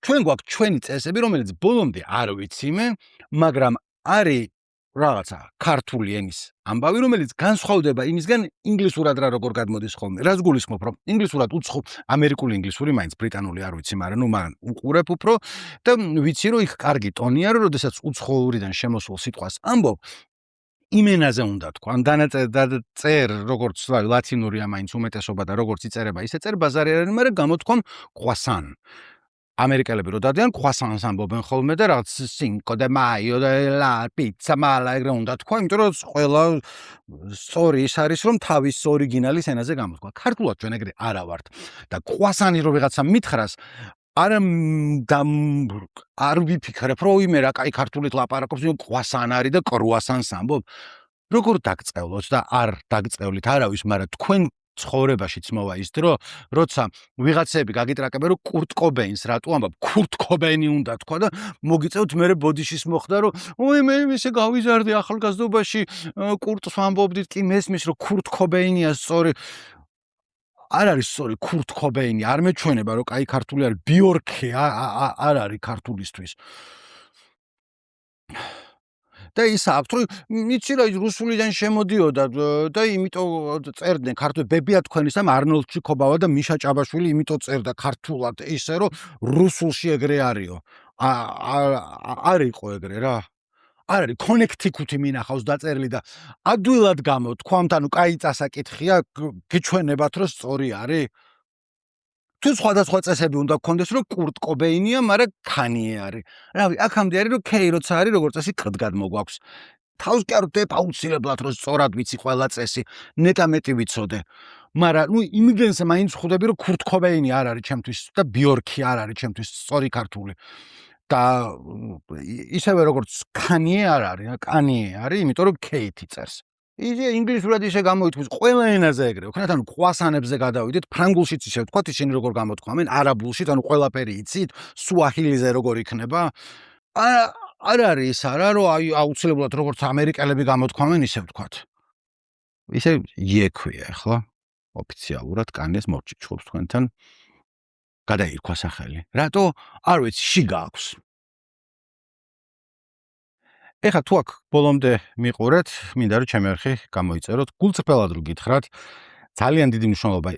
ჩვენ გვაქვს ჩვენი წესები, რომელიც ბოლომდე არ ვიციმე, მაგრამ არის რაღაცა ქართული ენის ამბავი, რომელიც განსხვავდება იმისგან ინგლისურად რა როგორ გადმოდის ხოლმე. რას გულისხმობ, რომ ინგლისურად უცხო ამერიკული ინგლისური მაინც ბრიტანული არ ვიცი, მაგრამ ნუ მან უყურებ უფრო და ვიცი რომ იქ კარგი ტონია, რომ როდესაც უცხოურიდან შემოსულ სიტყვას ამბობ, იმენაზე უნდა თქვა, ან დაწერ როგორც ლათინურია მაინც უმეტესობა და როგორც იწერება, ისე წერ ბაზარი არ არის, მაგრამ გამოთქვამ croissant. ამერიკელები რო დადიან croissants ამბობენ ხოლმე და რაღაც cinco de mayo და la pizza mala ეგრე უნდა თქვა, იმიტომ რომ ყველა სწორი ის არის რომ თავის ორიგინალის ენაზე გამოთქვა. ქართულად ჩვენ ეგრე არა ვართ და croissant-ი რო ვიღაცა მითხრას არ ვიფიქრებ რომ იმე რა კაი ქართულით ლაპარაკობს, იმიტომ croissant არის და croissants ამბობ. როგორ დაგწევლოთ და არ დაგწევლით არავის, მაგრამ თქვენ ცხოვრებაშიც მოვა ის დრო, როცა ვიღაცები გაგიტრაკებენ რომ კურტ კობეინს რატო ამბობ, კურტ კობეინი უნდა თქვა და მოგიწევთ მე ბოდიშის მოხდა რომ ой მე ისე გავიზარდი ახალგაზრდობაში კურტს ვამბობდით, კი მესმის რომ კურტ კობეინია სწორი. არ არის სწორი კურტ კობეინი, არ მეჩვენება რომ კაი ქართული არის, ბიორკი არ არის ქართულისთვის. და ის აქვს რომ იცი რა რუსულიდან შემოდიოდა და იმიტომ წერდნენ ქართულ ბებია თქვენის ამ არნოლდ ჩიქობავა და მიშა ჭაბაშვილი იმიტომ წერდა ქართულად ისე რომ რუსულში ეგრე არისო. არ იყო ეგრე რა. არ არის კონექტიკუტი მინახავს დაწერილი და ადვილად გამოთქვამთ, ანუ კაი წასაკითხია, გიჩვენებათ რომ სწორი არის. თუ სხვადასხვა წესები უნდა გქონდეს რომ კურტ კობეინია, მაგრამ Kanye არის. რავი, აქამდე არის რომ K როცა არის როგორც წესი კდგად მოგვაქვს. თავს კი არ ვდებ აუცილებლად რომ სწორად ვიცი ყველა წესი, ნეტა მეტი ვიცოდე. მაგრამ ნუ იმიგენს მაინც ხვდები რომ კურტ კობეინი არ არის ჩემთვის და ბიორკი არ არის ჩემთვის სწორი ქართული. და ისევე როგორც Kanye არ არის, Kanye არის, იმიტომ რომ Kate წერს. იდეა ინგლისურად ისე გამოითქვის ყველა ენაზე ეგრე. ვქნათ ანუ croissant-ებზე გადავიდეთ, ფრანგულშიც ისე ვთქვათ, ისინი როგორ გამოთქვამენ, არაბულშიც, ანუ ყველაფერი იცით, სუაჰილიზე როგორ იქნება. არ არის ის არა, რომ აი აუცილებლად როგორც ამერიკელები გამოთქვამენ, ისე ვთქვათ. ისე იექვია ახლა ოფიციალურად Kanye-ს მორჩიჩხობს თქვენთან. გადაირქვა სახელი. რატო? არ ვიცი, შიგა აქვს. ეხლა თუ აქ ბოლომდე მიყურეთ, მინდა რომ ჩემი არხი გამოიწეროთ, გულწრფელად რო გითხრათ, ძალიან დიდი მნიშვნელობა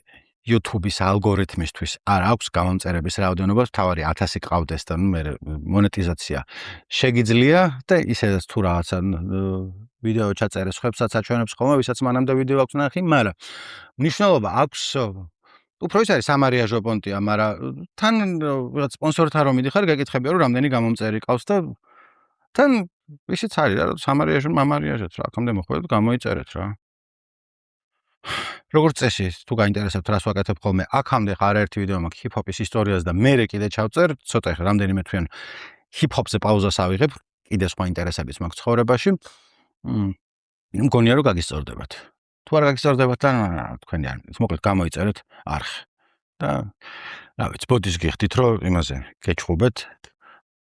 YouTube-ის ალგორითმისთვის არ აქვს გამომწერების რაოდენობა, თავარი 1000 ყავდეს და მე მონეტიზაცია შეგიძლია და ისედაც თუ რაღაცა ვიდეო ჩაწერეს ხებსაც აჩვენებს ხოლმე, ვისაც მანამდე ვიდეო აქვს ნახი, მაგრამ მნიშვნელობა აქვს უფრო ის არის სამარიაჟო პონტია, მაგრამ თან რაღაც სპონსორთან რომ მიდიხარ, გაკითხებია რომ რამდენი გამომწერი ყავს და თან ისიც არის რა, სამარიაჟო მამარიაჟოც რა, აქამდე მოხვედით, გამოიწერეთ რა. როგორც წესი, თუ გაინტერესებთ რას ვაკეთებ ხოლმე, აქამდე არაერთი ვიდეო მაქვს ჰიპ-ჰოპის ისტორიას და მე კიდე ჩავწერ, ცოტა ხე რამდენიმე თვიან ჰიპ-ჰოპზე პაუზას ავიღებ, კიდე სხვა ინტერესებიც მაქვს ცხოვრებაში. მგონია რომ გაგისწორდებათ. თუ არ გაგისწორდებათ, თქვენი არ მინდით, მოკლედ გამოიწერეთ არხი. და რა ვიცი, ბოდის გიხდით რომ იმაზე გეჩხუბეთ.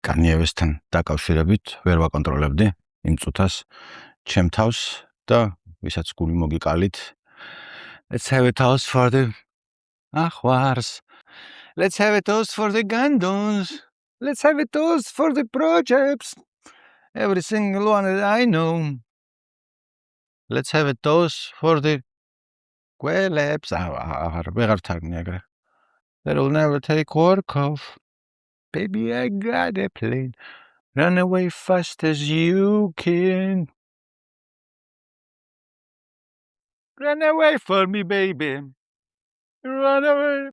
Kanye West-თან დაკავშირებით ვერ ვაკონტროლებდი იმ წუთას ჩემ თავს და ვისაც გული მოგიკალით. Let's have a toast for the ახვარს. Let's have a toast for the gandons. Let's have a toast for the projects. Every single one that I know. Let's have a toast for the quelebs. ვეღარ თარგმნი ეგრე. That'll never take work off. Baby, I got a plane. Run away fast as you can. Run away for me, baby. Run away.